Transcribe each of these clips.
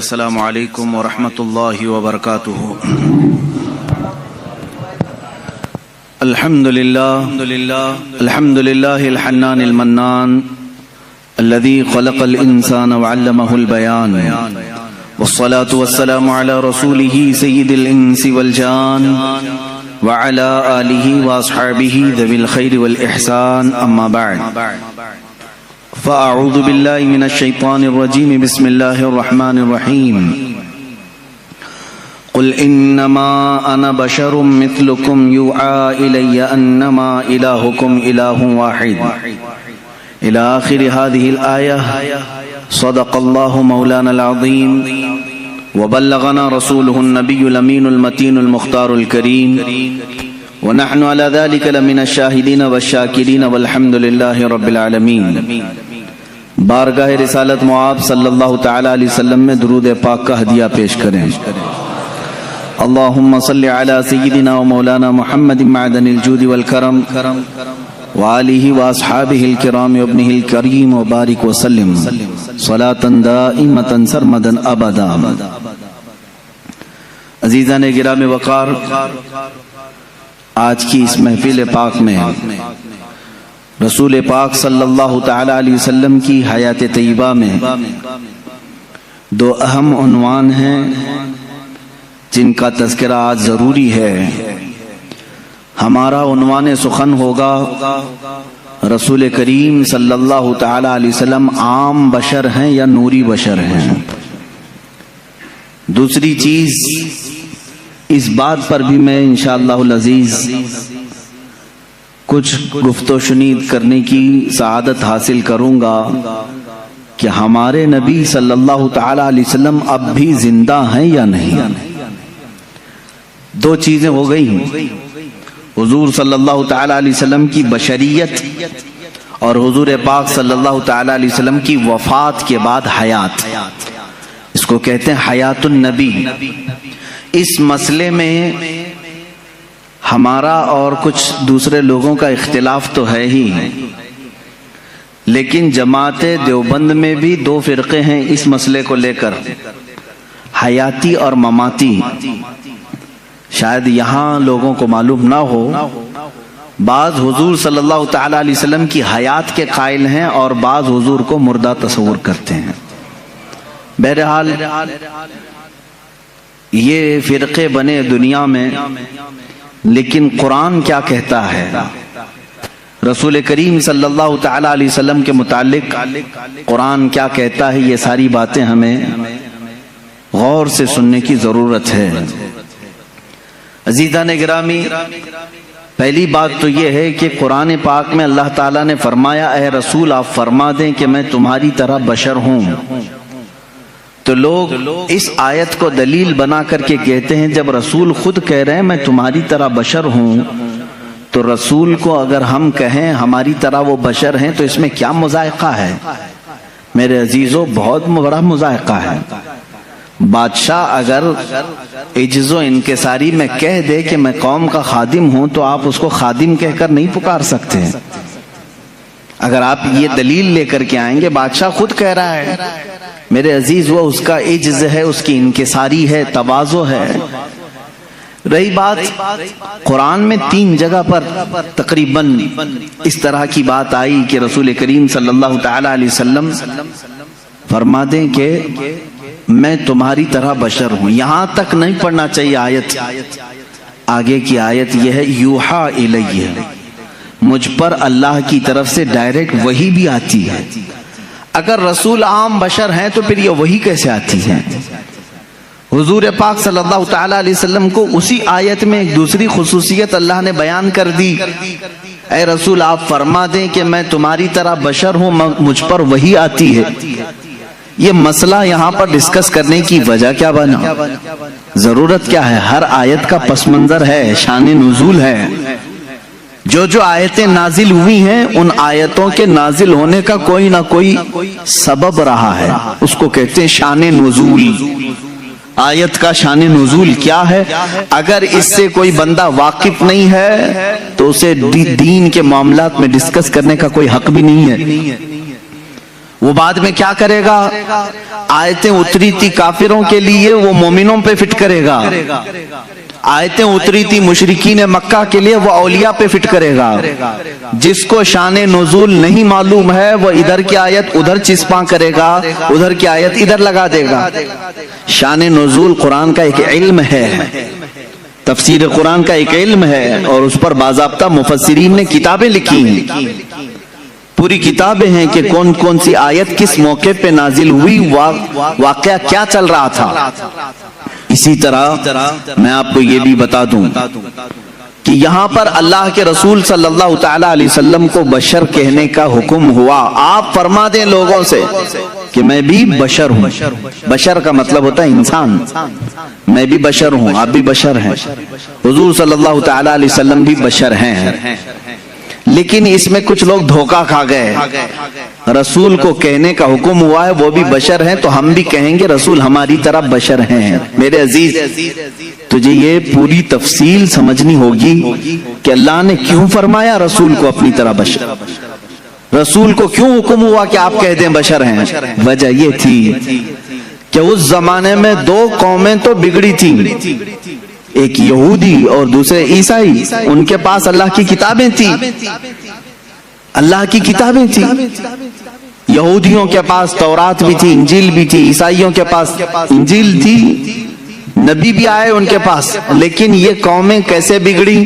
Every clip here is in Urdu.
السلام علیکم ورحمۃ اللہ وبرکاتہ۔ الحمد للہ الحنان المنان الذي خلق الانسان وعلمه البيان، والصلاة والسلام على رسوله سيد الانس والجان وعلى آله واصحابه ذوي الخير والاحسان، اما بعد فاعوذ بالله من الشيطان الرجيم، بسم الله الرحمن الرحيم۔ قل انما انا بشر مثلكم يوحى الي انما الهكم اله واحد الى اخر هذه الايه۔ صدق الله مولانا العظيم وبلغنا رسوله النبي الامين المتين المختار الكريم، ونحن على ذلك لمن الشاهدين والشاكرين والحمد لله رب العالمين۔ بارگاہ رسالت معاب صلی اللہ تعالی علیہ وسلم میں درود پاک کا ہدیہ پیش کریں۔ اللہم صلی علی سیدنا و مولانا محمد معدن الجود والکرم وآلہ واصحابہ الکرام وابنہ الکریم وبارک وسلم صلاة دائمة سرمدا ابدا۔ عزیزان گرامی وقار، آج کی اس محفل پاک میں رسول پاک صلی اللہ تعالی علیہ وسلم کی حیات طیبہ میں دو اہم عنوان ہیں جن کا تذکرہ آج ضروری ہے۔ ہمارا عنوان سخن ہوگا رسول کریم صلی اللہ تعالی علیہ وسلم عام بشر ہیں یا نوری بشر ہیں۔ دوسری چیز، اس بات پر بھی میں انشاءاللہ العزیز کچھ گفت و شنید کرنے کی سعادت حاصل کروں گا کہ ہمارے نبی صلی اللہ تعالی علیہ وسلم اب بھی زندہ ہیں یا نہیں۔ دو چیزیں ہو گئی، حضور صلی اللہ تعالی علیہ وسلم کی بشریت اور حضور پاک صلی اللہ تعالی علیہ وسلم کی وفات کے بعد حیات، اس کو کہتے ہیں حیات النبی۔ اس مسئلے میں ہمارا اور کچھ دوسرے لوگوں کا اختلاف تو ہے ہی، لیکن جماعت دیوبند میں بھی دو فرقے ہیں اس مسئلے کو لے کر، حیاتی اور مماتی۔ شاید یہاں لوگوں کو معلوم نہ ہو، بعض حضور صلی اللہ تعالی علیہ وسلم کی حیات کے قائل ہیں اور بعض حضور کو مردہ تصور کرتے ہیں۔ بہرحال یہ فرقے بنے دنیا میں، لیکن قرآن کیا کہتا ہے، رسول کریم صلی اللہ تعالی علیہ وسلم کے متعلق قرآن کیا کہتا ہے، یہ ساری باتیں ہمیں غور سے سننے کی ضرورت ہے۔ عزیزان گرامی، پہلی بات تو یہ ہے کہ قرآن پاک میں اللہ تعالیٰ نے فرمایا، اے رسول آپ فرما دیں کہ میں تمہاری طرح بشر ہوں۔ تو لوگ اس آیت کو دلیل بنا کر کے کہتے ہیں جب رسول خود کہہ رہے ہیں میں تمہاری طرح بشر ہوں، تو رسول کو اگر ہم کہیں ہماری طرح وہ بشر ہیں تو اس میں کیا مذائقہ ہے؟ میرے عزیزو، بہت بڑا مذائقہ ہے۔ بادشاہ اگر عجز و انکساری میں کہہ دے کہ میں قوم کا خادم ہوں تو آپ اس کو خادم کہہ کر نہیں پکار سکتے۔ اگر آپ یہ دلیل لے کر کے آئیں گے، بادشاہ خود کہہ رہا ہے میرے عزیز، وہ اس کا عجز ہے، اس کی انکساری ہے، تواضع ہے۔ رہی بات، قرآن میں 3 جگہ پر تقریباً اس طرح کی بات آئی کہ رسول کریم صلی اللہ تعالی علیہ وسلم فرما دیں کہ میں تمہاری طرح بشر ہوں۔ یہاں تک نہیں پڑھنا چاہیے آیت، آگے کی آیت یہ ہے یوحا الیہ، مجھ پر اللہ کی طرف سے ڈائریکٹ وحی بھی آتی ہے۔ اگر رسول عام بشر ہیں تو پھر یہ وحی کیسے آتی ہے؟ حضور پاک صلی اللہ تعالی علیہ وسلم کو اسی آیت میں ایک دوسری خصوصیت اللہ نے بیان کر دی، اے رسول آپ فرما دیں کہ میں تمہاری طرح بشر ہوں، مجھ پر وحی آتی ہے۔ یہ مسئلہ یہاں پر ڈسکس کرنے کی وجہ کیا بنا، ضرورت کیا ہے؟ ہر آیت کا پس منظر ہے، شان نزول ہے۔ جو آیتیں نازل ہوئی ہیں ان آیتوں کے نازل ہونے کا کوئی نہ کوئی سبب رہا ہے، اس کو کہتے ہیں شان نزول۔ آیت کا شان نزول کیا ہے؟ اگر اس سے کوئی بندہ واقف نہیں ہے تو اسے دین کے معاملات میں ڈسکس کرنے کا کوئی حق بھی نہیں ہے۔ وہ بعد میں کیا کرے گا؟ آیتیں اتری تھی کافروں کے لیے وہ مومنوں پہ فٹ کرے گا، آیتیں اتری تھی مشرکین مکہ کے لیے وہ اولیاء پہ فٹ کرے گا۔ جس کو شان نزول نہیں معلوم ہے وہ ادھر کی آیت ادھر چسپاں کرے گا، ادھر کی آیت ادھر لگا دے گا۔ شان نزول قرآن کا ایک علم ہے، تفسیر قرآن کا ایک علم ہے، اور اس پر باضابطہ مفسرین نے کتابیں لکھی ہیں، پوری کتابیں ہیں کہ کون کون سی آیت کس موقع پہ نازل ہوئی، واقعہ کیا چل رہا تھا۔ اسی طرح میں آپ کو یہ بھی بتا دوں کہ یہاں پر اللہ کے رسول صلی اللہ تعالی علیہ وسلم کو بشر کہنے کا حکم ہوا۔ آپ فرما دیں لوگوں سے کہ میں بھی بشر ہوں۔ بشر کا مطلب ہوتا ہے انسان، میں بھی بشر ہوں، آپ بھی بشر ہیں، حضور صلی اللہ تعالی علیہ وسلم بھی بشر ہیں۔ لیکن اس میں کچھ لوگ دھوکہ کھا گئے، رسول کو کہنے کا حکم ہوا ہے وہ بھی بشر ہیں تو ہم بھی کہیں گے رسول ہماری طرح بشر ہیں۔ میرے عزیز، تجھے یہ پوری تفصیل سمجھنی ہوگی کہ اللہ نے کیوں فرمایا رسول کو اپنی طرح بشر، رسول کو کیوں حکم ہوا کہ آپ کہہ دیں بشر ہیں۔ وجہ یہ تھی کہ اس زمانے میں دو قومیں تو بگڑی تھیں، ایک یہودی اور دوسرے عیسائی، ان کے پاس اللہ کی کتابیں تھیں، اللہ کی کتابیں تھیں۔ یہودیوں کے پاس تورات بھی تھی، انجیل بھی تھی، عیسائیوں کے پاس انجیل تھی، نبی بھی آئے ان کے پاس۔ لیکن یہ قومیں کیسے بگڑی؟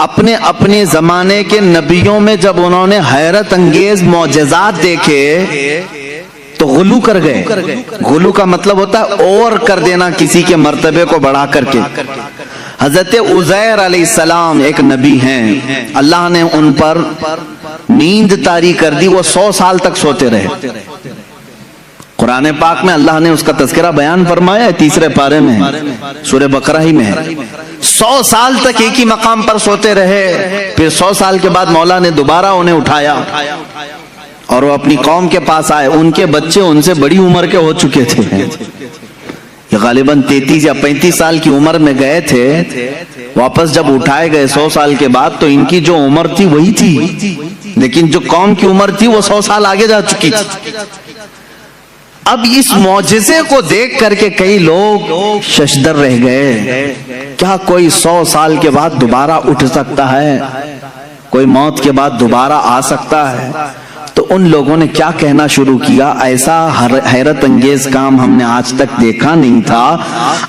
اپنے اپنے زمانے کے نبیوں میں جب انہوں نے حیرت انگیز معجزات دیکھے تو غلو کر گئے۔ غلو کا مطلب ہوتا ہے اور کر دینا کسی کے مرتبے کو بڑھا کر کے۔ حضرت عزیر علیہ السلام ایک نبی ہیں، اللہ نے ان پر نیند طاری کر دی، وہ 100 سال تک سوتے رہے۔ قرآن پاک میں اللہ نے اس کا تذکرہ بیان فرمایا ہے 3 پارے میں، سورہ بقرہ ہی میں ہے۔ 100 سال تک ایک ہی مقام پر سوتے رہے، پھر 100 سال کے بعد مولا نے دوبارہ انہیں اٹھایا اور وہ اپنی قوم کے پاس آئے۔ ان کے بچے ان سے بڑی عمر کے ہو چکے تھے، یہ غالباً 33 یا 35 سال کی عمر میں گئے تھے، واپس جب اٹھائے گئے 100 سال کے بعد تو ان کی جو عمر تھی وہی تھی، لیکن جو قوم کی عمر تھی وہ 100 سال آگے جا چکی تھی۔ اب اس معجزے کو دیکھ کر کے کئی لوگ ششدر رہ گئے، کیا کوئی 100 سال کے بعد دوبارہ اٹھ سکتا ہے؟ کوئی موت کے بعد دوبارہ آ سکتا ہے؟ تو ان لوگوں نے کیا کہنا شروع کیا، ایسا حیرت انگیز کام ہم نے آج تک دیکھا نہیں تھا،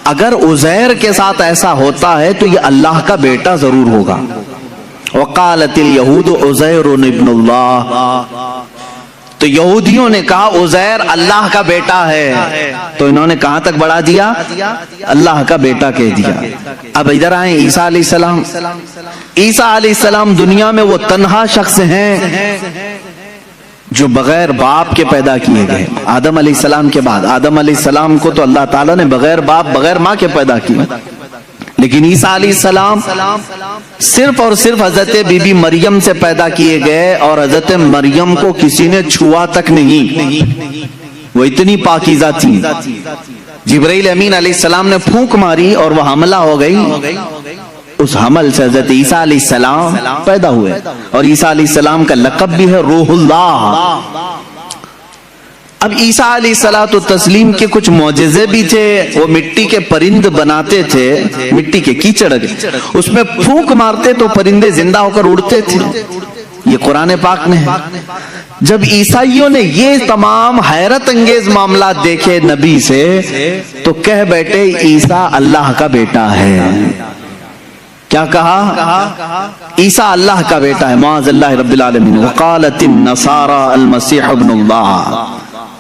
اگر عزیر کے ساتھ ایسا ہوتا ہے تو یہ اللہ کا بیٹا ضرور ہوگا۔ وقالت الیہود عزیر ابن اللہ، تو یہودیوں نے کہا عزیر اللہ کا بیٹا ہے، تو انہوں نے کہاں تک بڑھا دیا؟ اللہ کا بیٹا کہہ دیا۔ اب ادھر آئیں عیسیٰ علیہ السلام۔ عیسیٰ علیہ السلام دنیا میں وہ تنہا شخص ہیں جو بغیر باپ کے پیدا کیے گئے۔ آدم علیہ السلام کے بعد، آدم علیہ السلام کو تو اللہ تعالیٰ نے بغیر باپ بغیر ماں کے پیدا کیا، لیکن عیسیٰ علیہ السلام صرف اور صرف حضرت بی بی مریم سے پیدا کیے گئے، اور حضرت مریم کو کسی نے چھوا تک نہیں، وہ اتنی پاکیزہ تھی۔ جبرائیل امین علیہ السلام نے پھونک ماری اور وہ حملہ ہو گئی، اس حمل سے حضرت عیسیٰ علیہ السلام پیدا ہوئے، اور عیسیٰ علیہ السلام کا لقب بھی ہے روح اللہ۔ اب عیسیٰ علیہ السلام کے کچھ معجزے بھی تھے، وہ مٹی کے پرند بناتے تھے، مٹی کے کیچڑ اس میں پھونک مارتے تو پرندے زندہ ہو کر اڑتے تھے، یہ قرآن پاک میں ہے۔ جب عیسائیوں نے یہ تمام حیرت انگیز معاملات دیکھے نبی سے تو کہہ بیٹھے عیسیٰ اللہ کا بیٹا ہے۔ کیا کہا؟ عیسیٰ اللہ کا بیٹا ہے، معاذ اللہ رب العالمین۔ وقالت النصارى المسیح ابن اللہ،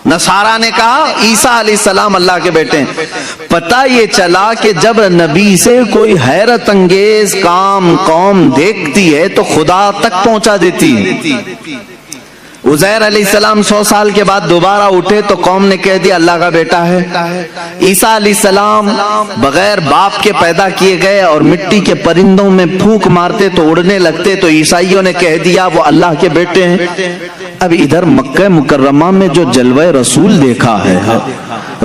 نصارہ نے کہا عیسیٰ علیہ السلام اللہ کے بیٹے ہیں۔ پتہ یہ چلا کہ جب نبی سے کوئی حیرت انگیز کام قوم دیکھتی ہے تو خدا تک پہنچا دیتی ہے۔ عزیر علیہ السلام 100 سال کے بعد دوبارہ اٹھے تو قوم نے کہہ دیا اللہ کا بیٹا ہے۔ عیسیٰ علیہ السلام بغیر باپ کے پیدا کیے گئے اور مٹی کے پرندوں میں پھونک مارتے تو اڑنے لگتے، تو عیسائیوں نے کہہ دیا وہ اللہ کے بیٹے ہیں۔ اب ادھر مکہ مکرمہ میں جو جلوہ رسول دیکھا ہے،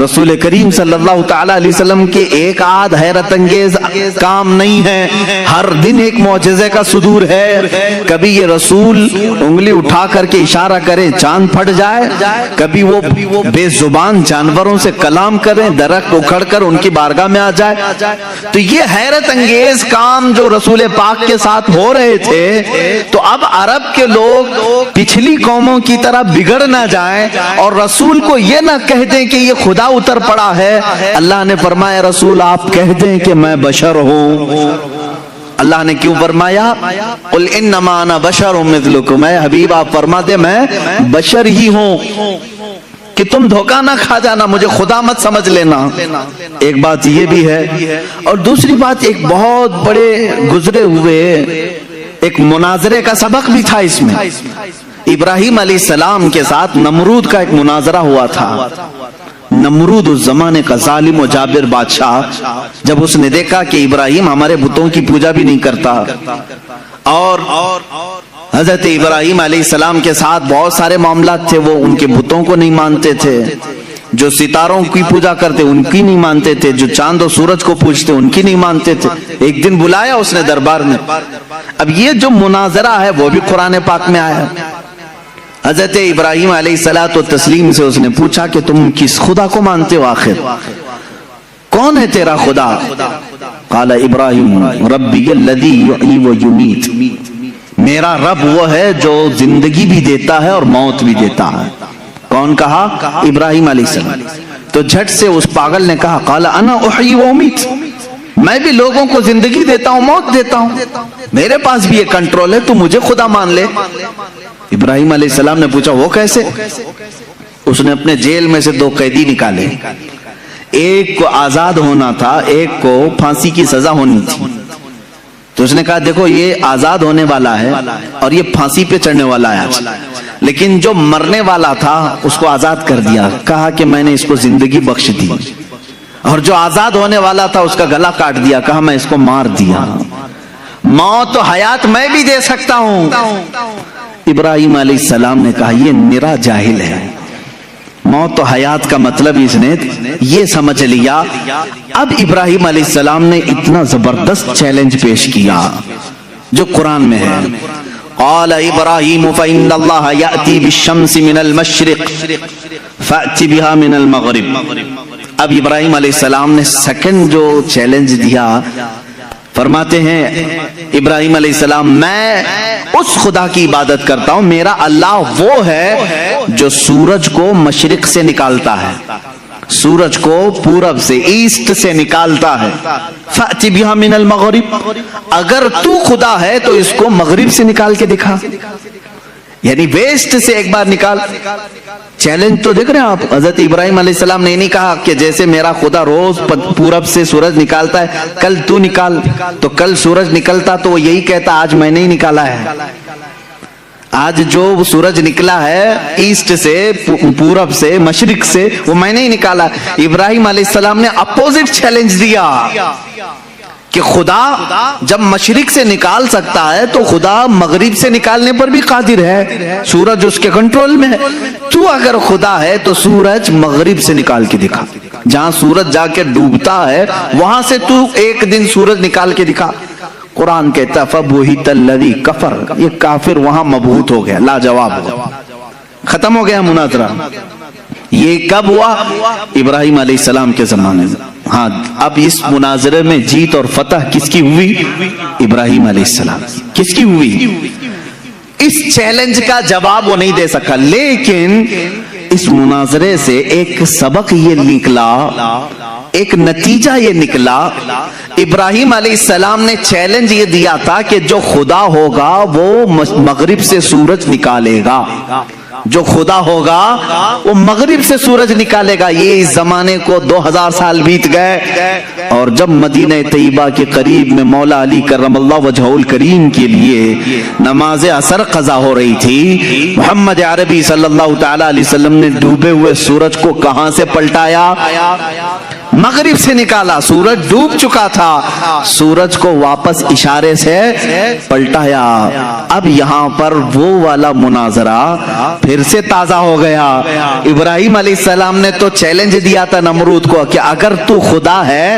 رسول کریم صلی اللہ تعالی علیہ وسلم کے ایک آدھ حیرت انگیز کام نہیں ہے، ہر دن ایک معجزے کا صدور ہے۔ کبھی یہ رسول انگلی اٹھا کر کے اشارہ کریں چاند پھٹ جائے، کبھی وہ بے زبان جانوروں سے کلام کریں درخت اکھڑ کر ان کی بارگاہ میں آ جائے۔ تو یہ حیرت انگیز کام جو رسول پاک کے ساتھ ہو رہے تھے، تو اب عرب کے لوگ پچھلی قوموں کی طرح بگڑ نہ جائیں اور رسول کو یہ نہ کہہ دیں کہ یہ خدا اتر پڑا ہے۔ اللہ نے فرمایا رسول آپ کہہ دیں کہ میں بشر ہوں۔ اللہ نے کیوں فرمایا قل انما انا بشر مثلکم، اے حبیب آپ فرما دیں میں بشر ہی ہوں، کہ تم دھوکہ نہ کھا جانا، مجھے خدا مت سمجھ لینا۔ ایک بات یہ بھی ہے، اور دوسری بات ایک بہت بڑے گزرے ہوئے ایک مناظرے کا سبق بھی تھا اس میں۔ ابراہیم علیہ السلام کے ساتھ نمرود کا ایک مناظرہ ہوا تھا۔ نمرود اس زمانے کا ظالم و جابر بادشاہ، جب اس نے دیکھا کہ ابراہیم ہمارے بتوں کی پوجا بھی نہیں کرتا، اور حضرت ابراہیم علیہ السلام کے ساتھ بہت سارے معاملات تھے، وہ ان کے بتوں کو نہیں مانتے تھے، جو ستاروں کی پوجا کرتے ان کی نہیں مانتے تھے، جو چاند و سورج کو پوجتے ان کی نہیں مانتے تھے۔ ایک دن بلایا اس نے دربار میں۔ اب یہ جو مناظرہ ہے وہ بھی قرآن پاک میں آیا۔ حضرت ابراہیم علیہ الصلوۃ والتسلیم سے اس نے پوچھا کہ تم کس خدا کو مانتے ہو، آخر کون ہے تیرا خدا؟ قال ابراہیم ربی الذی یحیی و یمیت، میرا رب وہ ہے جو زندگی بھی دیتا ہے اور موت بھی دیتا ہے۔ کون کہا؟ ابراہیم علیہ السلام۔ تو جھٹ سے اس پاگل نے کہا قال انا احیی و امیت، میں بھی لوگوں کو زندگی دیتا ہوں موت دیتا ہوں، میرے پاس بھی یہ کنٹرول ہے، تو مجھے خدا مان لے۔ ابراہیم علیہ السلام نے پوچھا وہ کیسے؟ اس نے اپنے جیل میں سے 2 قیدی نکالے، ایک کو آزاد ہونا تھا، ایک کو پھانسی کی سزا ہونی تھی۔ تو اس نے کہا دیکھو یہ آزاد ہونے والا ہے اور یہ پھانسی پہ چڑھنے والا ہے، لیکن جو مرنے والا تھا اس کو آزاد کر دیا، کہا کہ میں نے اس کو زندگی بخش دی، اور جو آزاد ہونے والا تھا اس کا گلا کاٹ دیا، کہا میں اس کو مار دیا۔ موت و حیات میں بھی دے سکتا ہوں۔ ابراہیم علیہ السلام نے کہا یہ نرا جاہل ہے، موت و حیات کا مطلب اس نے یہ سمجھ لیا۔ اب ابراہیم علیہ السلام نے اتنا زبردست چیلنج پیش کیا جو قرآن میں ہے۔ قال ابراہیم فإن اللہ یأتی بالشمس من المشرق فأتی بها من المغرب۔ اب ابراہیم علیہ السلام نے سیکنڈ جو چیلنج دیا، فرماتے ہیں ابراہیم علیہ السلام میں اس خدا کی عبادت کرتا ہوں، میرا اللہ وہ ہے جو سورج کو مشرق سے نکالتا ہے، سورج کو پورب سے ایسٹ سے نکالتا ہے۔ فأتی بها من المغرب، اگر تو خدا ہے تو اس کو مغرب سے نکال کے دکھا، یعنی ویسٹ سے ایک بار نکال۔ چیلنج تو دیکھ رہے ہیں آپ، حضرت ابراہیم علیہ السلام نے نہیں کہا کہ جیسے میرا خدا روز پورب سے سورج نکالتا ہے کل تو نکال، تو کل سورج نکلتا تو وہ یہی کہتا آج میں نے ہی نکالا ہے، آج جو سورج نکلا ہے ایسٹ سے پورب سے مشرق سے وہ میں نے ہی نکالا۔ ابراہیم علیہ السلام نے اپوزٹ چیلنج دیا کہ خدا جب مشرق سے نکال سکتا ہے تو خدا مغرب سے نکالنے پر بھی قادر ہے، سورج اس کے کنٹرول میں ہے، تو اگر خدا ہے تو سورج مغرب سے نکال کے دکھا، جہاں سورج جا کے ڈوبتا ہے وہاں سے تو ایک دن سورج نکال کے دکھا۔ قرآن کہتا فَبُهِتَ الَّذِي كَفَرَ، یہ کافر وہاں مبہوت ہو گیا، لاجواب ہو گیا، ختم ہو گیا مناظرہ۔ یہ کب ہوا؟ ابراہیم علیہ السلام کے زمانے میں۔ ہاں اب اس مناظرے میں جیت اور فتح کس کی ہوئی؟ ابراہیم علیہ السلام۔ کس کی ہوئی؟ اس چیلنج کا جواب وہ نہیں دے سکا، لیکن اس مناظرے سے ایک سبق یہ نکلا، ایک نتیجہ یہ نکلا۔ ابراہیم علیہ السلام نے چیلنج یہ دیا تھا کہ جو خدا ہوگا وہ مغرب سے سورج نکالے گا، جو خدا ہوگا وہ مغرب سے سورج نکالے گا۔ یہ اس زمانے کو 2000 سال بیت گئے، اور جب مدینہ طیبہ کے قریب میں مولا علی کرم اللہ وجہہ الکریم کے لیے نماز عصر قضا ہو رہی تھی، محمد عربی صلی اللہ تعالی علیہ وسلم نے ڈوبے ہوئے سورج کو کہاں سے پلٹایا؟ مغرب سے نکالا، سورج ڈوب چکا تھا، سورج کو واپس اشارے سے پلٹایا۔ اب یہاں پر وہ والا مناظرہ پھر سے تازہ ہو گیا۔ ابراہیم علیہ السلام نے تو چیلنج دیا تھا نمرود کو کہ اگر تو خدا ہے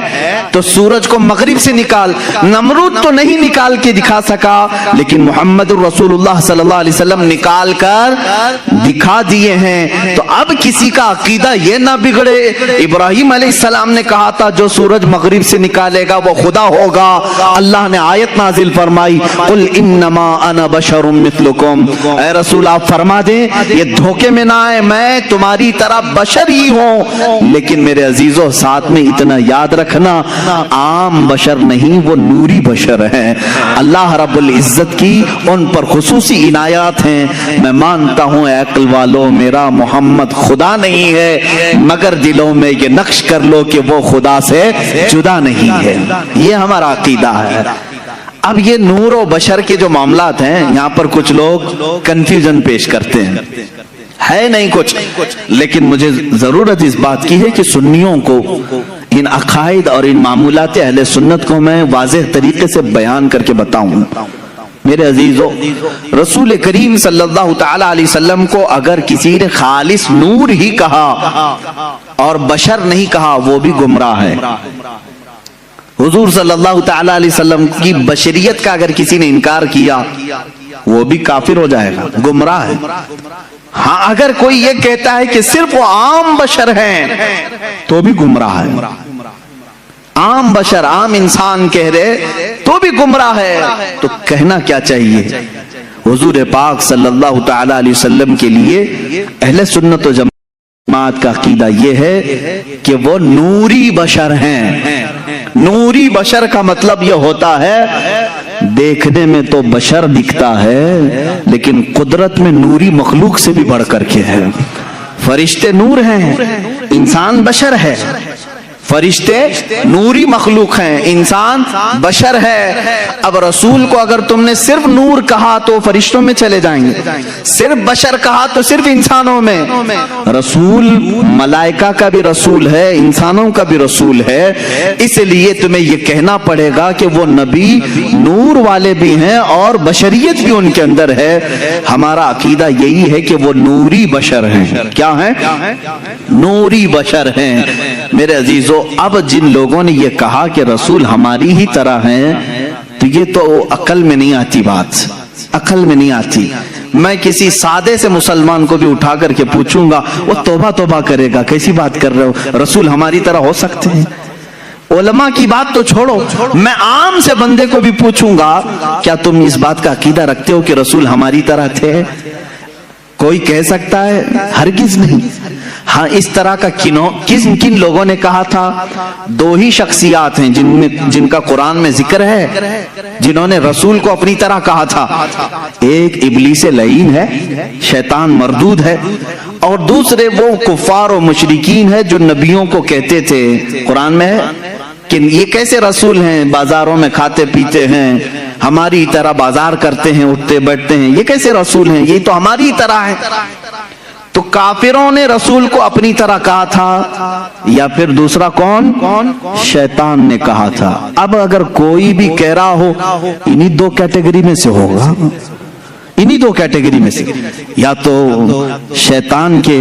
تو سورج کو مغرب سے نکال۔ نمرود تو نہیں نکال کے دکھا سکا، لیکن محمد رسول اللہ صلی اللہ علیہ وسلم نکال کر دکھا دیے ہیں۔ تو اب کسی کا عقیدہ یہ نہ بگڑے۔ ابراہیم علیہ السلام نے کہا تھا جو سورج مغرب سے نکالے گا وہ خدا ہوگا۔ اللہ نے آیت نازل فرمائی، قل انما انا بشر مثلکم، اے رسول آپ فرما دیں یہ دھوکے میں نہ آئے، میں تمہاری طرح بشر ہی ہوں، لیکن میرے عزیزوں ساتھ میں اتنا یاد رکھنا عام بشر نہیں، وہ نوری بشر ہیں۔ اللہ رب العزت کی ان پر خصوصی عنایات ہیں۔ میں مانتا ہوں اے عقل والو میرا محمد خدا نہیں ہے، مگر دلوں میں یہ نقش کر لو کہ وہ خدا سے جدا نہیں ہے۔ یہ ہمارا عقیدہ ہے۔ اب یہ نور و بشر کے جو معاملات ہیں یہاں پر کچھ لوگ کنفیوژن پیش کرتے ہیں، ہے نہیں کچھ، لیکن مجھے ضرورت اس بات کی ہے کہ سنیوں کو ان عقائد اور ان معمولات اہل سنت کو میں واضح طریقے سے بیان کر کے بتاؤں۔ میرے عزیزو، رسول کریم صلی اللہ تعالی علیہ وسلم کو اگر کسی نے خالص نور ہی کہا اور بشر نہیں کہا وہ بھی گمراہ ہے۔ حضور صلی اللہ تعالی علیہ وسلم کی بشریت کا اگر کسی نے انکار کیا وہ بھی کافر ہو جائے گا، گمراہ ہے۔ ہاں اگر کوئی یہ کہتا ہے کہ صرف وہ عام بشر ہیں تو بھی گمراہ ہے۔ عام بشر، عام انسان کہہ رہے تو بھی گمراہ ہے۔ تو کہنا کیا چاہیے؟ حضور پاک صلی اللہ تعالی علیہ وسلم کے لیے اہل سنت و جماعت کا عقیدہ یہ ہے کہ وہ نوری بشر ہیں۔ نوری بشر کا مطلب یہ ہوتا ہے دیکھنے میں تو بشر دکھتا ہے لیکن قدرت میں نوری مخلوق سے بھی بڑھ کر کے ہے۔ فرشتے نور ہیں، انسان بشر ہے۔ فرشتے نوری مخلوق ہیں، انسان بشر ہے۔ اب رسول کو اگر تم نے صرف نور کہا تو فرشتوں میں چلے جائیں گے، صرف بشر کہا تو صرف انسانوں میں۔ رسول ملائکہ کا بھی رسول ہے، انسانوں کا بھی رسول ہے، اس لیے تمہیں یہ کہنا پڑے گا کہ وہ نبی نور والے بھی ہیں اور بشریت بھی ان کے اندر ہے۔ ہمارا عقیدہ یہی ہے کہ وہ نوری بشر ہیں۔ کیا ہیں؟ نوری بشر ہیں۔ میرے عزیزو، اب جن لوگوں نے یہ کہا کہ رسول ہماری ہی طرح ہیں تو یہ تو عقل میں نہیں آتی، بات عقل میں نہیں آتی۔ میں کسی سادے سے مسلمان کو بھی اٹھا کر کے پوچھوں گا وہ توبہ توبہ کرے گا، کیسی بات کر رہے ہو، رسول ہماری طرح ہو سکتے ہیں؟ علماء کی بات تو چھوڑو، میں عام سے بندے کو بھی پوچھوں گا کیا تم اس بات کا عقیدہ رکھتے ہو کہ رسول ہماری طرح تھے؟ کوئی کہہ سکتا ہے؟ ہرگز نہیں۔ ہاں اس طرح کا کن لوگوں نے کہا تھا؟ دو ہی شخصیات ہیں جن کا قرآن میں ذکر ہے جنہوں نے رسول کو اپنی طرح کہا تھا۔ ایک ابلیس لعین ہے، شیطان مردود ہے، اور دوسرے وہ کفار و مشرکین ہے جو نبیوں کو کہتے تھے، قرآن میں ہے کہ یہ کیسے رسول ہیں، بازاروں میں کھاتے پیتے ہیں، ہماری طرح بازار کرتے ہیں، اٹھتے بیٹھتے ہیں، یہ کیسے رسول ہیں، یہ تو ہماری طرح ہے۔ تو کافروں نے رسول کو اپنی طرح کہا تھا، یا پھر دوسرا کون؟ شیطان نے کہا تھا۔ اب اگر کوئی بھی کہہ رہا ہو انہی دو کیٹیگری میں سے ہوگا، انہی دو کیٹیگری میں سے، یا تو شیطان کے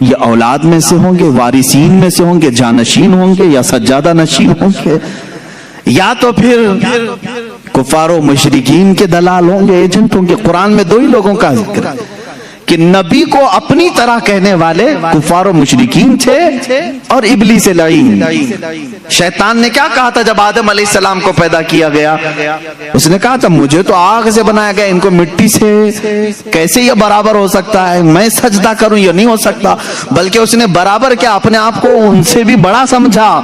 یہ اولاد میں سے ہوں گے، وارثین میں سے ہوں گے، جانشین ہوں گے، یا سجادہ نشین ہوں گے، یا تو پھر کفار و مشرکین کے دلال ہوں گے، ایجنٹ ہوں گے۔ قرآن میں دو ہی لوگوں کا ذکر ہے کہ نبی کو اپنی طرح کہنے والے کفار و مشرکین تھے اور ابلیس لعین۔ شیطان نے کیا کہا تھا جب آدم علیہ السلام کو پیدا کیا گیا؟ اس نے کہا تھا مجھے تو آگ سے بنایا گیا، ان کو مٹی سے کیسے یہ برابر ہو سکتا ہے، میں سجدہ کروں یہ نہیں ہو سکتا۔ بلکہ اس نے برابر کیا، اپنے آپ کو ان سے بھی بڑا سمجھا۔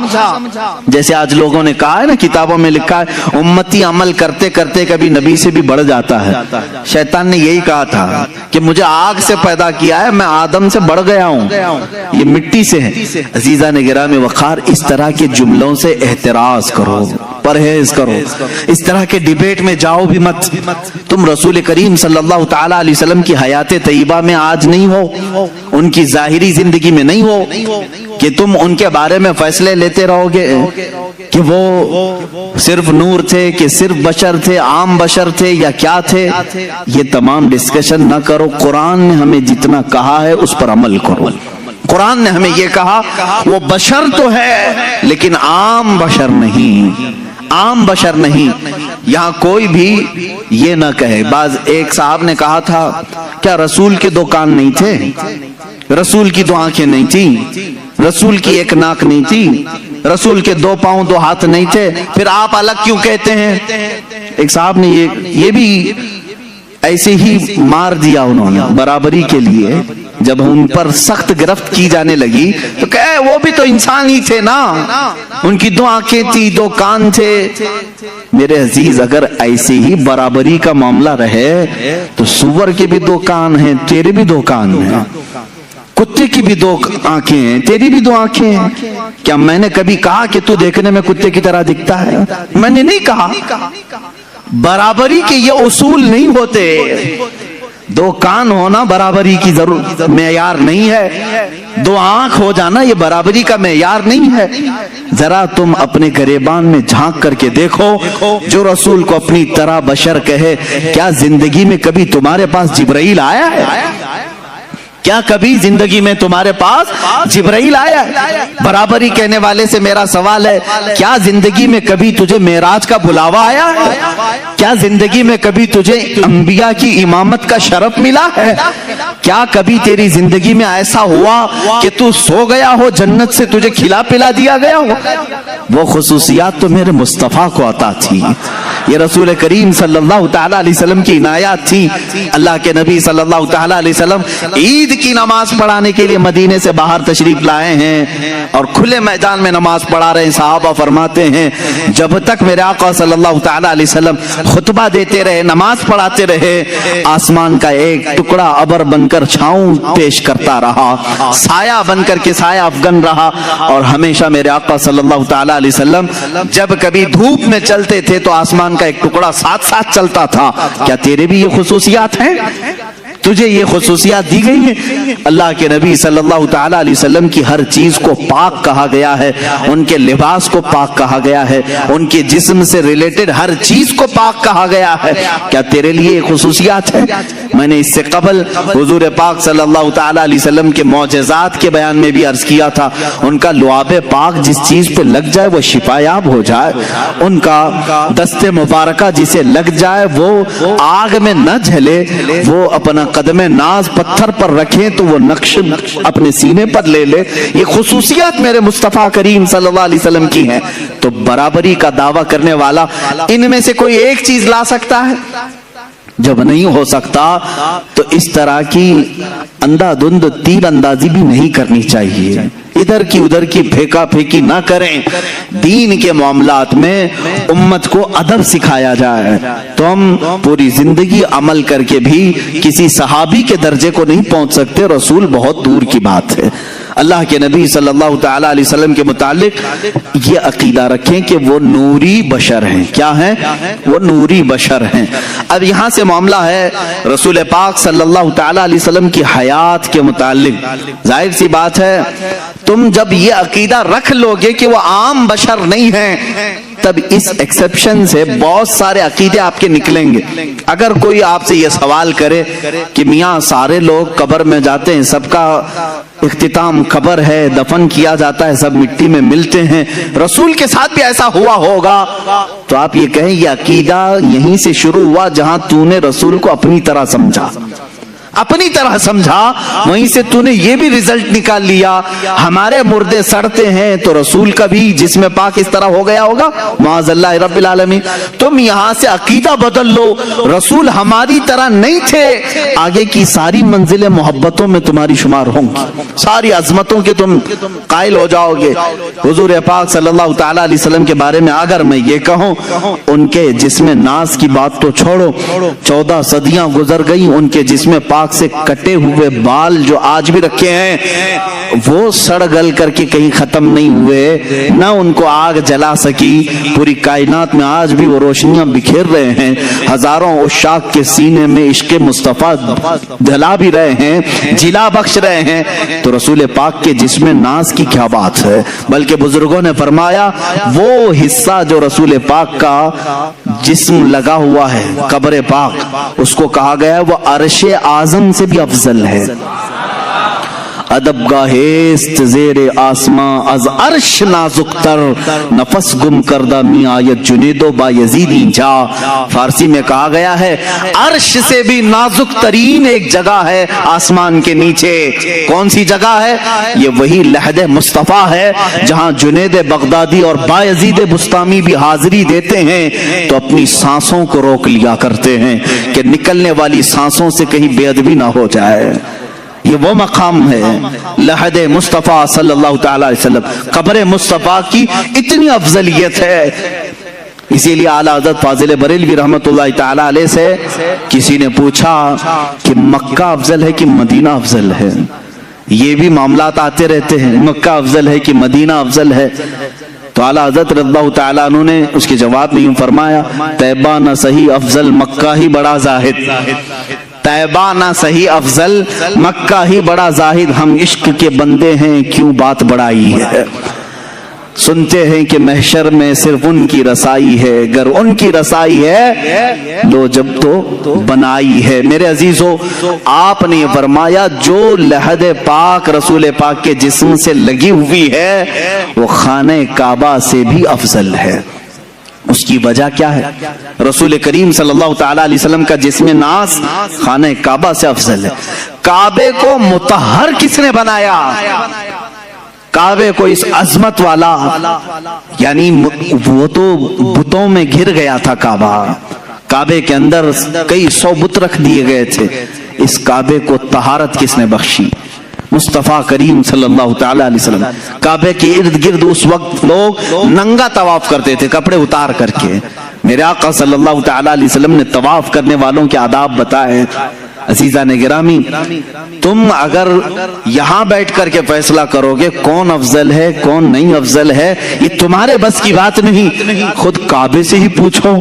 جیسے آج لوگوں نے کہا ہے نا، کتابوں میں لکھا ہے امتی عمل کرتے کرتے کبھی نبی سے بھی بڑھ جاتا ہے۔ شیطان نے یہی کہا تھا کہ مجھے آگ سے پیدا کیا ہے، میں آدم سے بڑھ گیا ہوں، یہ مٹی سے ہے۔ عزیزان گرامی وقار، اس طرح کے جملوں سے احتراز کرو، پرہیز کرو، اس طرح کے ڈیبیٹ میں جاؤ بھی مت۔ تم رسول کریم صلی اللہ تعالی علیہ وسلم کی حیات طیبہ میں آج نہیں ہو، ان کی ظاہری زندگی میں نہیں ہو، کہ تم ان کے بارے میں فیصلے لیتے رہو گے کہ وہ صرف نور تھے کہ صرف بشر تھے، عام بشر تھے یا کیا تھے. یہ تمام ڈسکشن نہ کرو. قرآن نے ہمیں جتنا کہا ہے اس پر عمل کرو. قرآن نے ہمیں یہ کہا وہ بشر تو ہے لیکن عام بشر نہیں، عام بشر نہیں. یہاں کوئی بھی یہ نہ کہے. ایک صاحب نے کہا تھا کیا رسول کے 2 کان نہیں تھے؟ رسول کی 2 آنکھیں نہیں تھی؟ رسول کی 1 ناک نہیں تھی؟ رسول کے 2 پاؤں 2 ہاتھ نہیں تھے؟ پھر آپ الگ کیوں کہتے ہیں؟ ایک صاحب نے یہ بھی ایسے ہی مار دیا انہوں نے برابری کے لیے. جب ان پر سخت گرفت کی جانے لگی تو کہے وہ بھی تو انسان ہی تھے نا، ان کی 2 آنکھیں تھی، 2 کان تھے. میرے عزیز اگر ایسے ہی برابری کا معاملہ رہے تو سور کے بھی 2 کان ہیں، تیرے بھی 2 کان ہیں. کتے کی بھی 2 آنکھیں ہیں، تیری بھی 2 آنکھیں ہیں. کیا میں نے کبھی کہا کہ تو دیکھنے میں کتے کی طرح دکھتا ہے؟ میں نے نہیں کہا. برابری کے یہ اصول نہیں ہوتے. 2 کان ہونا برابری کی ضرورت معیار نہیں ہے. 2 آنکھ ہو جانا یہ برابری کا معیار نہیں ہے. ذرا تم اپنے گریبان میں جھانک کر کے دیکھو. جو رسول کو اپنی طرح بشر کہے، کیا زندگی میں کبھی تمہارے پاس جبرائیل آیا ہے؟ کیا کبھی زندگی میں تمہارے پاس جبرائیل آیا ہے؟ برابری کہنے والے سے میرا سوال ہے، کیا زندگی میں کبھی تجھے معراج کا بلاوا آیا ہے؟ کیا زندگی میں کبھی تجھے انبیاء کی امامت کا شرف ملا ہے؟ کیا کبھی تیری زندگی میں ایسا ہوا کہ تو سو گیا ہو، جنت سے تجھے کھلا پلا دیا گیا ہو؟ وہ خصوصیات تو میرے مصطفیٰ کو عطا تھی. یہ رسول کریم صلی اللہ تعالی علیہ وسلم کی عنایات تھی. اللہ کے نبی صلی اللہ تعالی علیہ وسلم عید کی نماز پڑھانے کے لیے مدینے سے باہر تشریف لائے ہیں اور کھلے میدان میں نماز پڑھا رہے ہیں. صحابہ فرماتے ہیں جب تک میرے آقا صلی اللہ تعالی علیہ وسلم خطبہ دیتے رہے، نماز پڑھاتے رہے، آسمان کا ایک ٹکڑا ابر بن کر چھاؤں پیش کرتا رہا، سایہ بن کر کے سایہ افغن رہا. اور ہمیشہ میرے آقا صلی اللہ تعالی علیہ وسلم جب کبھی دھوپ میں چلتے تھے تو آسمان کا ایک ٹکڑا ساتھ ساتھ چلتا تھا. کیا تیرے بھی یہ خصوصیات ہیں؟ تجھے یہ خصوصیات دی گئی ہیں؟ اللہ کے نبی صلی اللہ تعالی علیہ وسلم کی ہر چیز کو پاک کہا گیا ہے، ان کے لباس کو پاک کہا گیا ہے، ان کے جسم سے ریلیٹڈ ہر چیز کو پاک کہا گیا ہے. کیا تیرے لیے یہ خصوصیات ہیں؟ میں نے اس سے قبل حضور پاک صلی اللہ تعالی علیہ وسلم کے معجزات کے بیان میں بھی عرض کیا تھا، ان کا لعاب پاک جس چیز پہ لگ جائے وہ شفایاب ہو جائے، ان کا دست مبارکہ جسے لگ جائے وہ آگ میں نہ جھلے، وہ اپنا قدم ناز پتھر پر رکھیں تو وہ نقش اپنے سینے پر لے لے. یہ خصوصیات میرے مصطفیٰ کریم صلی اللہ علیہ وسلم کی ہیں. تو برابری کا دعویٰ کرنے والا ان میں سے کوئی ایک چیز لا سکتا ہے؟ جب نہیں ہو سکتا تو اس طرح کی اندھا دھند تیر اندازی بھی نہیں کرنی چاہیے. ادھر کی ادھر کی پھینکا پھینکی نہ کریں. دین کے معاملات میں امت کو ادب سکھایا جائے. تو ہم پوری زندگی عمل کر کے بھی کسی صحابی کے درجے کو نہیں پہنچ سکتے. رسول بہت دور کی بات ہے. اللہ کے نبی صلی اللہ تعالی علیہ وسلم کے متعلق یہ عقیدہ رکھیں کہ وہ نوری بشر ہیں. کیا ہیں؟ وہ نوری بشر ہیں. اب یہاں سے معاملہ ہے رسول پاک صلی اللہ تعالی علیہ وسلم کی حیات کے متعلق. ظاہر سی بات ہے تم جب یہ عقیدہ رکھ لو گے کہ وہ عام بشر نہیں ہیں تب اس ایکسپشن سے بہت سارے عقیدے آپ کے نکلیں گے. اگر کوئی آپ سے یہ سوال کرے کہ میاں سارے لوگ قبر میں جاتے ہیں، سب کا اختتام قبر ہے، دفن کیا جاتا ہے، سب مٹی میں ملتے ہیں، رسول کے ساتھ بھی ایسا ہوا ہوگا، تو آپ یہ کہیں یہ عقیدہ یہیں سے شروع ہوا جہاں تو نے رسول کو اپنی طرح سمجھا، اپنی طرح سمجھا، وہیں سے تو نے یہ بھی رزلٹ نکال لیا ہمارے مردے سڑتے ہیں تو رسول کا بھی جسم پاک اس طرح ہو گیا ہوگا. معاذ اللہ رب العالمین. تم یہاں سے عقیدہ بدل لو، رسول ہماری طرح نہیں تھے، آگے کی ساری منزلیں محبتوں میں تمہاری شمار ہوں گی، ساری عظمتوں کے تم قائل ہو جاؤ گے. حضور پاک صلی اللہ تعالی علیہ وسلم کے بارے میں اگر میں یہ کہوں، ان کے جسم ناز کی بات تو چھوڑو، 14 صدیاں گزر گئی، ان کے جسم پاک پاک سے کٹے ہوئے بال جو آج بھی رکھے ہیں وہ سڑ گل کر کے کہیں ختم نہیں ہوئے، نہ ان کو آگ جلا سکی، پوری کائنات میں آج بھی وہ روشنیاں بکھیر رہے ہیں، ہزاروں عشاق کے سینے میں عشق مصطفیٰ جلا بھی رہے ہیں، جلا بخش رہے ہیں، تو رسول پاک کے جسم ناز کی کیا بات ہے۔ بلکہ بزرگوں نے فرمایا وہ حصہ جو رسول پاک کا جسم لگا ہوا ہے قبر پاک، اس کو کہا گیا ہے وہ عرش اعظم سے بھی افضل ہے۔ ادب گاہست زیر آسماں از عرش نازک تر، نفس گم کردہ می آیت جنید و بایزیدی جا۔ فارسی میں کہا گیا ہے عرش سے بھی نازک ترین ایک جگہ ہے آسمان کے نیچے۔ کون سی جگہ ہے؟ یہ وہی لحد مصطفیٰ ہے جہاں جنید بغدادی اور بایزید بسطامی بھی حاضری دیتے ہیں تو اپنی سانسوں کو روک لیا کرتے ہیں کہ نکلنے والی سانسوں سے کہیں بے ادبی نہ ہو جائے۔ یہ وہ مقام ہے لحد مصطفیٰ صلی اللہ تعالی علیہ وسلم، قبر مصطفیٰ کی اتنی افضلیت ہے۔ اسی لیے اعلیٰ حضرت فاضل بریلوی رحمت اللہ تعالی علیہ سے کسی نے پوچھا کہ مکہ افضل ہے کہ مدینہ افضل ہے؟ یہ بھی معاملات آتے رہتے ہیں، مکہ افضل ہے کہ مدینہ افضل ہے؟ تو اعلیٰ حضرت رضی اللہ تعالیٰ عنہ نے اس کے جواب میں یوں فرمایا طیبہ نہ صحیح افضل مکہ ہی بڑا زاہد، طیبہ نہ صحیح افضل مکہ ہی بڑا زاہد، ہم عشق کے بندے ہیں کیوں بات بڑائی ہے، سنتے ہیں کہ محشر میں صرف ان کی رسائی ہے، گر ان کی رسائی ہے لو جب تو بنائی ہے۔ میرے عزیزو آپ نے یہ فرمایا جو لحد پاک رسول پاک کے جسم سے لگی ہوئی ہے وہ خانہ کعبہ سے بھی افضل ہے۔ اس کی وجہ کیا ہے؟ رسول کریم صلی اللہ تعالی علیہ وسلم کا جسم ناز خانہ کعبہ سے افضل ہے۔ کعبے کو مطہر کس نے بنایا؟ کعبے کو اس عظمت والا، یعنی وہ تو بتوں میں گھر گیا تھا کعبہ، کعبے کے اندر کئی 100 بت رکھ دیے گئے تھے، اس کعبے کو طہارت کس نے بخشی؟ مصطفیٰ کریم صلی اللہ تعالی علیہ وسلم۔ کعبے کے ارد گرد اس وقت لوگ ننگا طواف کرتے تھے کپڑے اتار کر کے، میرے آقا صلی اللہ تعالی علیہ وسلم نے طواف کرنے والوں کے آداب بتائے۔ عزیزان گرامی تم اگر یہاں بیٹھ کر کے فیصلہ کرو گے کون افضل ہے کون نہیں افضل ہے، یہ تمہارے بس کی بات نہیں، خود کعبے سے ہی پوچھو۔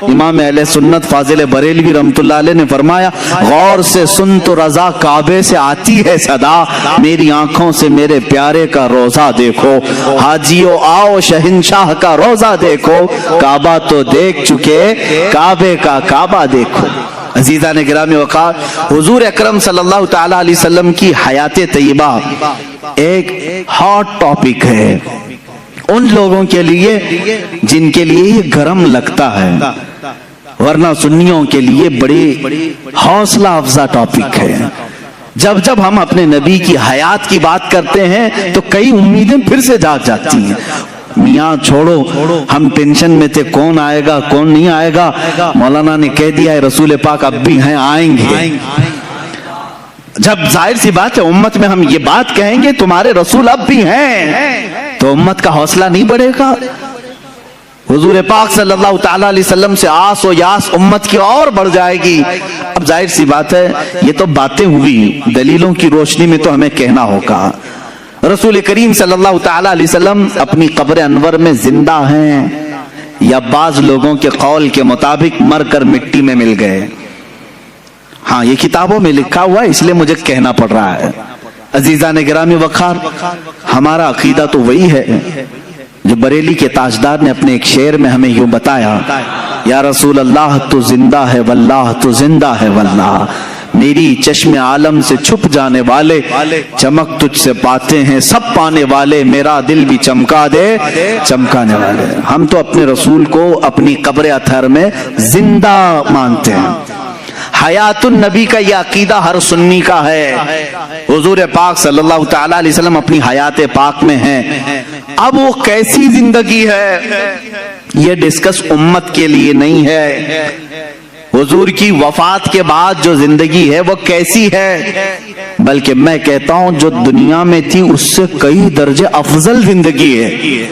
امام اہل سنت فاضل بریلوی رحمت اللہ علیہ نے فرمایا غور سے سن تو رضا کعبے سے آتی ہے صدا، میری آنکھوں سے میرے پیارے کا روزہ دیکھو، حاجیو آؤ شہنشاہ کا روزہ دیکھو، کعبہ تو دیکھ چکے کعبے کا کعبہ دیکھو۔ عزیزان گرامی وقار حضور اکرم صلی اللہ تعالی علیہ وسلم کی حیات طیبہ ایک ہاٹ ٹاپک ہے ان لوگوں کے لیے جن کے لیے یہ گرم لگتا ہے، ورنہ سنیوں کے لیے بڑی حوصلہ افزا ٹاپک ہے۔ جب جب ہم اپنے نبی کی حیات کی بات کرتے ہیں تو کئی امیدیں پھر سے جاگ جاتی ہیں۔ میاں چھوڑو ہم ٹینشن میں تھے کون آئے گا کون نہیں آئے گا، مولانا نے کہہ دیا ہے رسول پاک اب بھی ہیں آئیں گے۔ جب ظاہر سی بات ہے امت میں ہم یہ بات کہیں گے تمہارے رسول اب بھی ہیں تو امت کا حوصلہ نہیں بڑھے گا؟ حضور پاک صلی اللہ تعالی علیہ وسلم سے آس و یاس امت کی اور بڑھ جائے گی۔ اب ظاہر سی بات ہے یہ تو باتیں ہوئی، دلیلوں کی روشنی میں تو ہمیں کہنا ہوگا۔ رسول کریم صلی اللہ تعالی علیہ وسلم اپنی قبر انور میں زندہ ہیں یا بعض لوگوں کے قول کے مطابق مر کر مٹی میں مل گئے؟ ہاں یہ کتابوں میں لکھا ہوا ہے اس لیے مجھے کہنا پڑ رہا ہے۔ عزیزان گرامی وقار ہمارا عقیدہ تو وہی ہے جو بریلی کے تاجدار نے اپنے ایک شعر میں ہمیں یوں بتایا، یا رسول اللہ تو زندہ ہے واللہ تو زندہ ہے واللہ، میری چشم عالم سے چھپ جانے والے چمک تجھ سے پاتے ہیں سب پانے والے، میرا دل بھی چمکا دے چمکانے والے۔ ہم تو اپنے رسول کو اپنی قبر اطہر میں زندہ مانتے ہیں۔ حیات النبی کا یہ عقیدہ ہر سنی کا ہے۔ حضور پاک صلی اللہ تعالی علیہ وسلم اپنی حیات پاک میں ہیں، اب وہ کیسی زندگی ہے یہ ڈسکس امت کے لیے نہیں ہے، حضور کی وفات کے بعد جو زندگی ہے وہ کیسی ہے، بلکہ میں کہتا ہوں جو دنیا میں تھی اس سے کئی درجے افضل زندگی ہے۔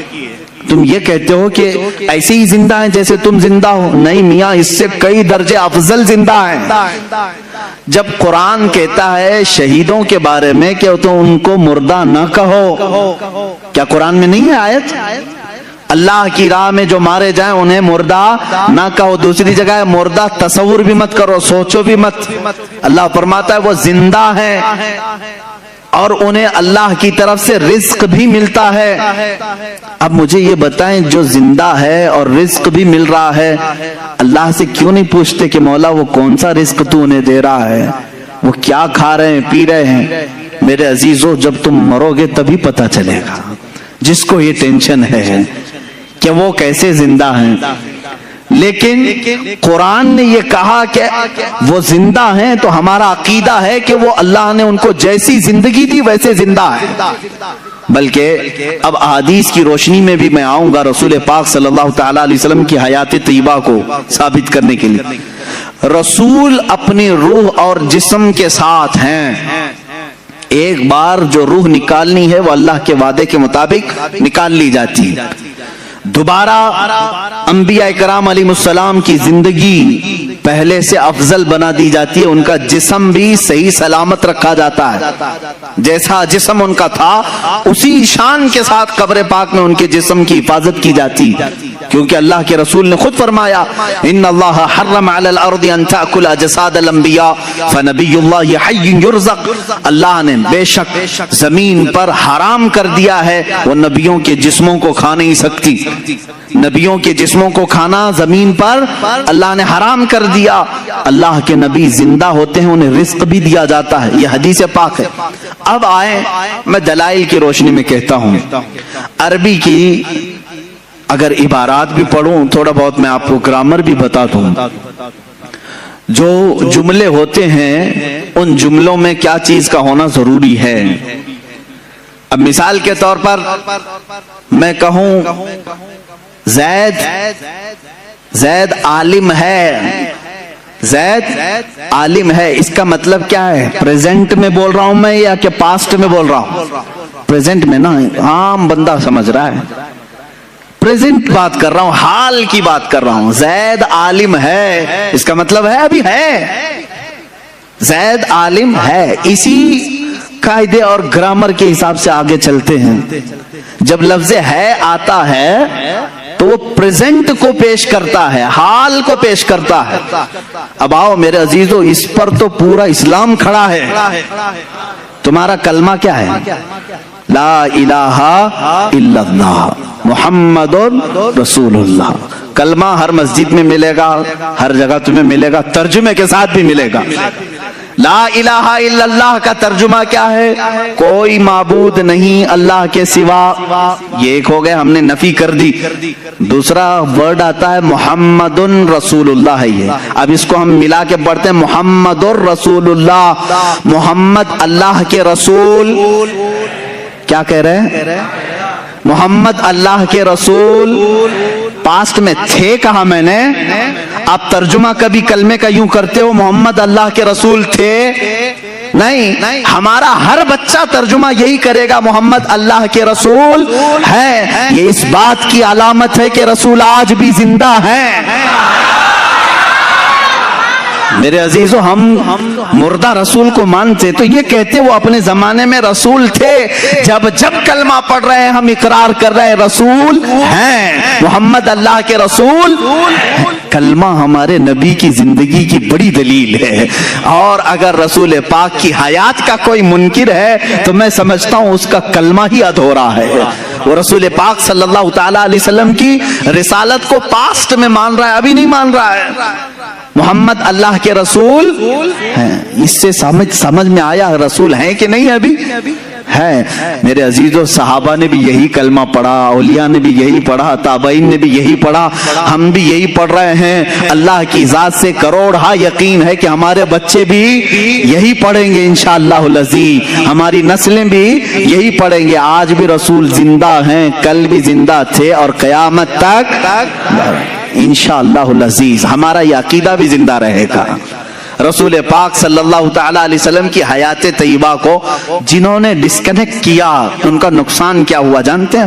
تم یہ کہتے ہو کہ ایسے ہی زندہ ہیں جیسے تم زندہ ہو، نہیں میاں اس سے کئی درجے افضل زندہ ہیں۔ جب قرآن کہتا ہے شہیدوں کے بارے میں کہ تو ان کو مردہ نہ کہو، کیا قرآن میں نہیں ہے آیت؟ اللہ کی راہ میں جو مارے جائیں انہیں مردہ نہ کہو۔ دوسری جگہ ہے مردہ تصور بھی مت کرو، سوچو بھی مت۔ اللہ فرماتا ہے وہ زندہ ہیں اور انہیں اللہ کی طرف سے رزق بھی ملتا ہے۔ اب مجھے یہ بتائیں جو زندہ ہے اور رزق بھی مل رہا ہے، اللہ سے کیوں نہیں پوچھتے کہ مولا وہ کون سا رزق تو انہیں دے رہا ہے، وہ کیا کھا رہے ہیں پی رہے ہیں؟ میرے عزیزو جب تم مرو گے تبھی پتہ چلے گا۔ جس کو یہ ٹینشن ہے کہ وہ کیسے زندہ ہیں، لیکن قرآن نے یہ کہا کہ وہ زندہ ہیں تو ہمارا عقیدہ ہے کہ وہ اللہ نے ان کو جیسی زندگی دی ویسے زندہ ہے۔ بلکہ اب احادیث کی روشنی میں بھی میں آؤں گا رسول پاک صلی اللہ تعالی علیہ وسلم کی حیات طیبہ کو ثابت کرنے کے لیے۔ رسول اپنی روح اور جسم کے ساتھ ہیں، ایک بار جو روح نکالنی ہے وہ اللہ کے وعدے کے مطابق نکال لی جاتی ہے، دوبارہ انبیاء کرام علیہ السلام کی زندگی پہلے سے افضل بنا دی جاتی ہے، ان کا جسم بھی صحیح سلامت رکھا جاتا ہے، جیسا جسم ان کا تھا اسی شان کے ساتھ قبر پاک میں ان کے جسم کی حفاظت کی جاتی، کیونکہ اللہ کے رسول نے خود فرمایا ان اللہ حرم علی الارض ان تاکل اجساد الانبیاء فنبی اللہ حی یرزق، اللہ نے بے شک زمین پر حرام کر دیا ہے وہ نبیوں کے جسموں کو کھا نہیں سکتی، نبیوں کے جسموں کو کھانا زمین پر اللہ نے حرام کر دیا۔ اللہ کے نبی زندہ ہوتے ہیں، انہیں رزق بھی دیا جاتا ہے، یہ حدیث پاک ہے۔ اب آئیں میں دلائل کی روشنی میں کہتا ہوں، عربی کی اگر عبارات بھی پڑھوں تھوڑا بہت میں آپ کو گرامر بھی بتا دوں، جو جملے ہوتے ہیں ان جملوں میں کیا چیز کا ہونا ضروری ہے۔ اب مثال کے طور پر میں کہوں زید عالم ہے، زید عالم ہے، اس کا مطلب کیا ہے؟ پریزنٹ میں بول رہا ہوں میں یا کہ پاسٹ میں بول رہا ہوں؟ پریزنٹ میں نا، عام بندہ سمجھ رہا ہے، پریزنٹ بات کر رہا ہوں، حال کی بات کر رہا ہوں۔ زید عالم ہے اس کا مطلب ہے ابھی ہے، زید عالم ہے۔ اسی قاعدے اور گرامر کے حساب سے آگے چلتے ہیں۔ جب لفظ ہے آتا ہے تو وہ پریزنٹ کو پیش کرتا ہے، حال کو پیش کرتا ہے۔ اب آؤ میرے عزیزو، اس پر تو پورا اسلام کھڑا ہے۔ تمہارا کلمہ کیا ہے؟ لا الہ الا اللہ محمد رسول اللہ۔ کلمہ ہر مسجد میں ملے گا، ہر جگہ تمہیں ملے گا، ترجمے کے ساتھ بھی ملے گا۔ لا الہ الا اللہ کا ترجمہ کیا ہے؟ کوئی معبود نہیں اللہ کے سوا، یہ ایک ہو گیا، ہم نے نفی کر دی۔ دوسرا ورڈ آتا ہے محمد رسول اللہ ہے، یہ اب اس کو ہم ملا کے پڑھتے ہیں محمد رسول اللہ، محمد اللہ کے رسول۔ کیا کہہ رہے ہیں؟ محمد اللہ کے رسول۔ پاسٹ میں تھے کہا میں نے، آپ ترجمہ کبھی کلمے کا یوں کرتے ہو محمد اللہ کے رسول تھے؟ نہیں، ہمارا ہر بچہ ترجمہ یہی کرے گا محمد اللہ کے رسول ہے۔ یہ اس بات کی علامت ہے کہ رسول آج بھی زندہ ہیں۔ میرے عزیزو، ہم مردہ رسول کو مانتے تو یہ کہتے وہ اپنے زمانے میں رسول تھے، جب کلمہ پڑھ رہے ہیں ہم اقرار کر رہے ہیں رسول ہیں، محمد اللہ کے رسول۔ کلمہ ہمارے نبی کی زندگی کی بڑی دلیل ہے، اور اگر رسول پاک کی حیات کا کوئی منکر ہے تو میں سمجھتا ہوں اس کا کلمہ ہی ادھورا ہے۔ وہ رسول پاک صلی اللہ تعالی علیہ وسلم کی رسالت کو پاسٹ میں مان رہا ہے، ابھی نہیں مان رہا ہے۔ محمد اللہ کے رسول ہیں، اس سے سمجھ میں آیا رسول ہیں کہ نہیں ابھی ہے۔ میرے عزیزو، صحابہ نے بھی یہی کلمہ پڑھا، اولیاء نے بھی یہی پڑھا، تابعین نے بھی یہی پڑھا، ہم بھی یہی پڑھ رہے ہیں۔ اللہ کی ذات سے کروڑا یقین ہے کہ ہمارے بچے بھی یہی پڑھیں گے انشاءاللہ العزیز، ہماری نسلیں بھی یہی پڑھیں گے۔ آج بھی رسول زندہ ہیں، کل بھی زندہ تھے اور قیامت تک انشاءاللہ العزیز ہمارا یہ عقیدہ بھی زندہ رہے گا۔ رسول پاک صلی اللہ تعالی علیہ وسلم کی حیات طیبہ کو جنہوں نے ڈسکنیکٹ کیا ان کا نقصان کیا ہوا جانتے ہیں؟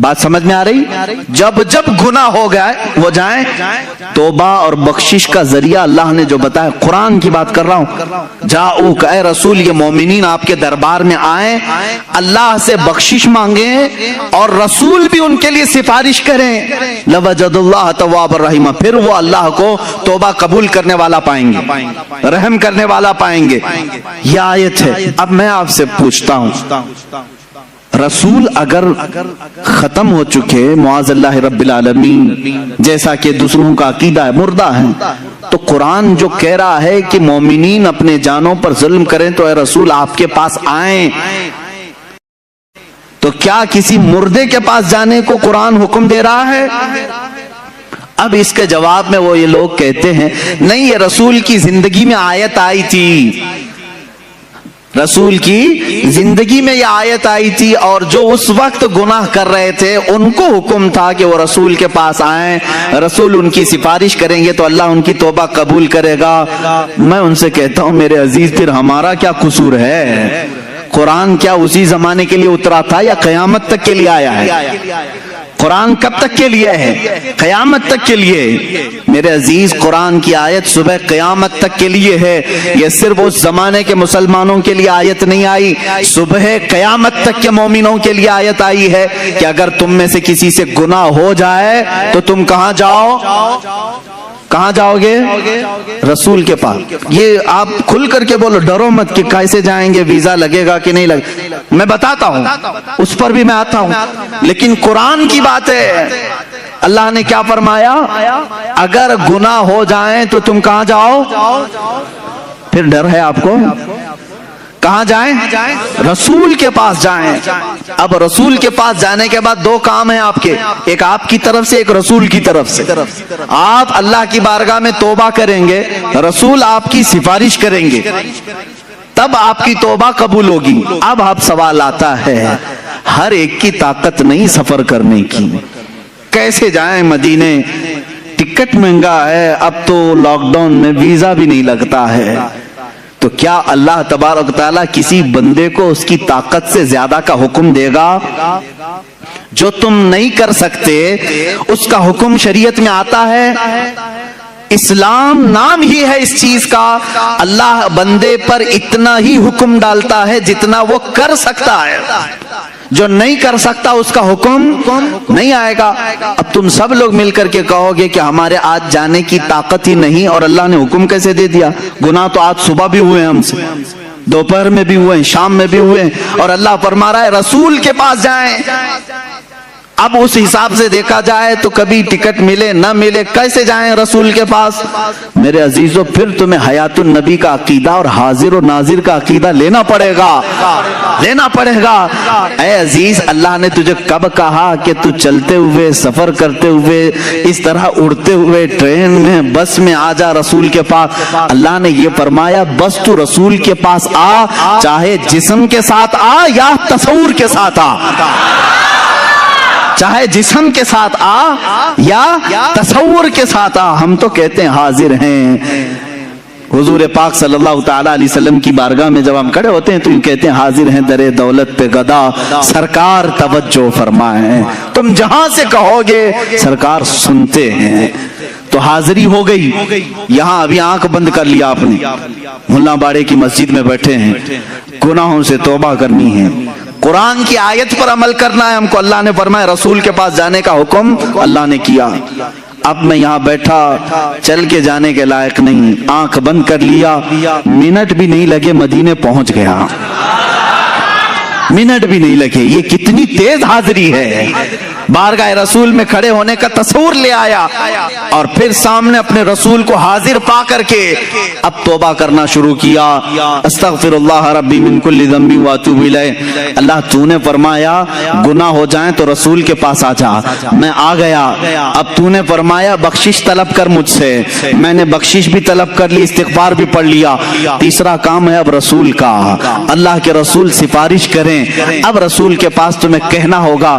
بات سمجھ میں آ رہی؟ جب جب گناہ ہو گئے جائیں توبہ اور بخشش کا ذریعہ اللہ نے جو بتایا، قرآن کی بات کر رہا ہوں، جاؤک اے رسول، یہ مومنین آپ کے دربار میں آئیں، اللہ سے بخشش مانگیں اور رسول بھی ان کے لیے سفارش کریں، لوجد اللہ تواب الرحیم، پھر وہ اللہ کو توبہ قبول کرنے والا پائیں گے، رحم کرنے والا پائیں گے۔ یہ آیت ہے۔ اب میں آپ سے پوچھتا ہوں، رسول اگر ختم ہو چکے معاذ اللہ رب العالمین، جیسا کہ دوسروں کا عقیدہ ہے، مردہ ہے، تو قرآن جو کہہ رہا ہے کہ مومنین اپنے جانوں پر ظلم کریں تو اے رسول آپ کے پاس آئیں، تو کیا کسی مردے کے پاس جانے کو قرآن حکم دے رہا ہے؟ اب اس کے جواب میں وہ یہ لوگ کہتے ہیں نہیں، یہ رسول کی زندگی میں آیت آئی تھی، رسول کی زندگی میں یہ آیت آئی تھی، اور جو اس وقت گناہ کر رہے تھے ان کو حکم تھا کہ وہ رسول کے پاس آئیں، رسول ان کی سفارش کریں گے تو اللہ ان کی توبہ قبول کرے گا۔ میں ان سے کہتا ہوں میرے عزیز، پھر ہمارا کیا قصور ہے؟ قرآن کیا اسی زمانے کے لیے اترا تھا یا قیامت تک کے لیے آیا ہے؟ قرآن کب تک کے لیے ہے؟ قیامت تک کے لیے۔ میرے عزیز، قرآن کی آیت صبح قیامت تک کے لیے ہے، یہ صرف اس زمانے کے مسلمانوں کے لیے آیت نہیں آئی، صبح قیامت تک کے مومنوں کے لیے آیت آئی ہے کہ اگر تم میں سے کسی سے گناہ ہو جائے تو تم کہاں جاؤ؟ کہاں جاؤ گے؟ رسول کے پاس۔ یہ آپ کھل کر کے بولو، ڈرو مت کہ کیسے جائیں گے، ویزا لگے گا کہ نہیں لگے، میں بتاتا ہوں، اس پر بھی میں آتا ہوں، لیکن قرآن کی بات ہے۔ اللہ نے کیا فرمایا؟ اگر گناہ ہو جائیں تو تم کہاں جاؤ؟ پھر ڈر ہے آپ کو؟ کہاں جائیں؟ رسول کے پاس جائیں۔ اب رسول کے پاس جانے کے بعد دو کام ہیں آپ کے، ایک آپ کی طرف سے، ایک رسول کی طرف سے۔ آپ اللہ کی بارگاہ میں توبہ کریں گے، رسول آپ کی سفارش کریں گے، تب آپ کی توبہ قبول ہوگی۔ اب آپ سوال آتا ہے، ہر ایک کی طاقت نہیں سفر کرنے کی، کیسے جائیں مدینے؟ ٹکٹ مہنگا ہے، اب تو لاک ڈاؤن میں ویزا بھی نہیں لگتا ہے، تو کیا اللہ تبارک تعالیٰ کسی بندے کو اس کی طاقت سے زیادہ کا حکم دے گا؟ جو تم نہیں کر سکتے اس کا حکم شریعت میں آتا ہے۔ اسلام نام ہی ہے اس چیز کا، اللہ بندے پر اتنا ہی حکم ڈالتا ہے جتنا وہ کر سکتا ہے، جو نہیں کر سکتا اس کا حکم نہیں آئے گا۔ اب تم سب لوگ مل کر کے کہو گے کہ ہمارے آج جانے کی طاقت ہی نہیں، اور اللہ نے حکم کیسے دے دیا؟ گناہ تو آج صبح بھی ہوئے ہیں ہم سے، دوپہر میں بھی ہوئے ہیں، شام میں بھی ہوئے ہیں، اور اللہ فرما رہا ہے رسول کے پاس جائیں۔ اب اس حساب سے دیکھا جائے تو کبھی ٹکٹ ملے نہ ملے، کیسے جائیں رسول کے پاس؟ میرے عزیزو، پھر تمہیں حیات النبی کا عقیدہ اور حاضر و ناظر کا عقیدہ لینا پڑے گا، لینا پڑے گا۔ اے عزیز، اللہ نے تجھے کب کہا کہ تو چلتے ہوئے، سفر کرتے ہوئے، اس طرح اڑتے ہوئے، ٹرین میں، بس میں آ جا رسول کے پاس؟ اللہ نے یہ فرمایا بس تو رسول کے پاس آ، چاہے جسم کے ساتھ آ یا تصور کے ساتھ آ، چاہے جسم کے ساتھ آ یا تصور کے ساتھ آ، ہم تو کہتے ہیں حاضر ہیں۔ حضور پاک صلی اللہ تعالی علیہ وسلم کی بارگاہ میں جب ہم کھڑے ہوتے ہیں تو یہ کہتے ہیں حاضر ہیں در دولت پہ گدا، سرکار توجہ فرمائیں۔ تم جہاں سے کہو گے سرکار سنتے ہیں۔ تو حاضری ہو گئی۔ یہاں ابھی آنکھ بند کر لیا آپ نے، ملا باڑے کی مسجد میں بیٹھے ہیں، گناہوں سے توبہ کرنی ہے، قرآن کی آیت پر عمل کرنا ہے ہم کو۔ اللہ نے فرمایا رسول کے پاس جانے کا حکم اللہ نے کیا۔ اب میں یہاں بیٹھا، چل کے جانے کے لائق نہیں، آنکھ بند کر لیا، منٹ بھی نہیں لگے مدینے پہنچ گیا، منٹ بھی نہیں لگے۔ یہ کتنی تیز حاضری ہے! بارگاہ رسول میں کھڑے ہونے کا تصور لے آیا، اور پھر سامنے اپنے رسول کو حاضر پا کر کے اب توبہ کرنا شروع کیا۔ استغفر اللہ ربی من کل ذنب واتوب الیہ۔ اللہ تو نے فرمایا گناہ ہو جائیں تو رسول کے پاس آ جا، میں آ گیا۔ اب تو نے فرمایا بخشش طلب کر مجھ سے، میں نے بخشش بھی طلب کر لی، استغفار بھی پڑھ لیا۔ تیسرا کام ہے اب رسول کا، اللہ کے رسول سفارش کریں۔ اب رسول کے پاس تمہیں کہنا ہوگا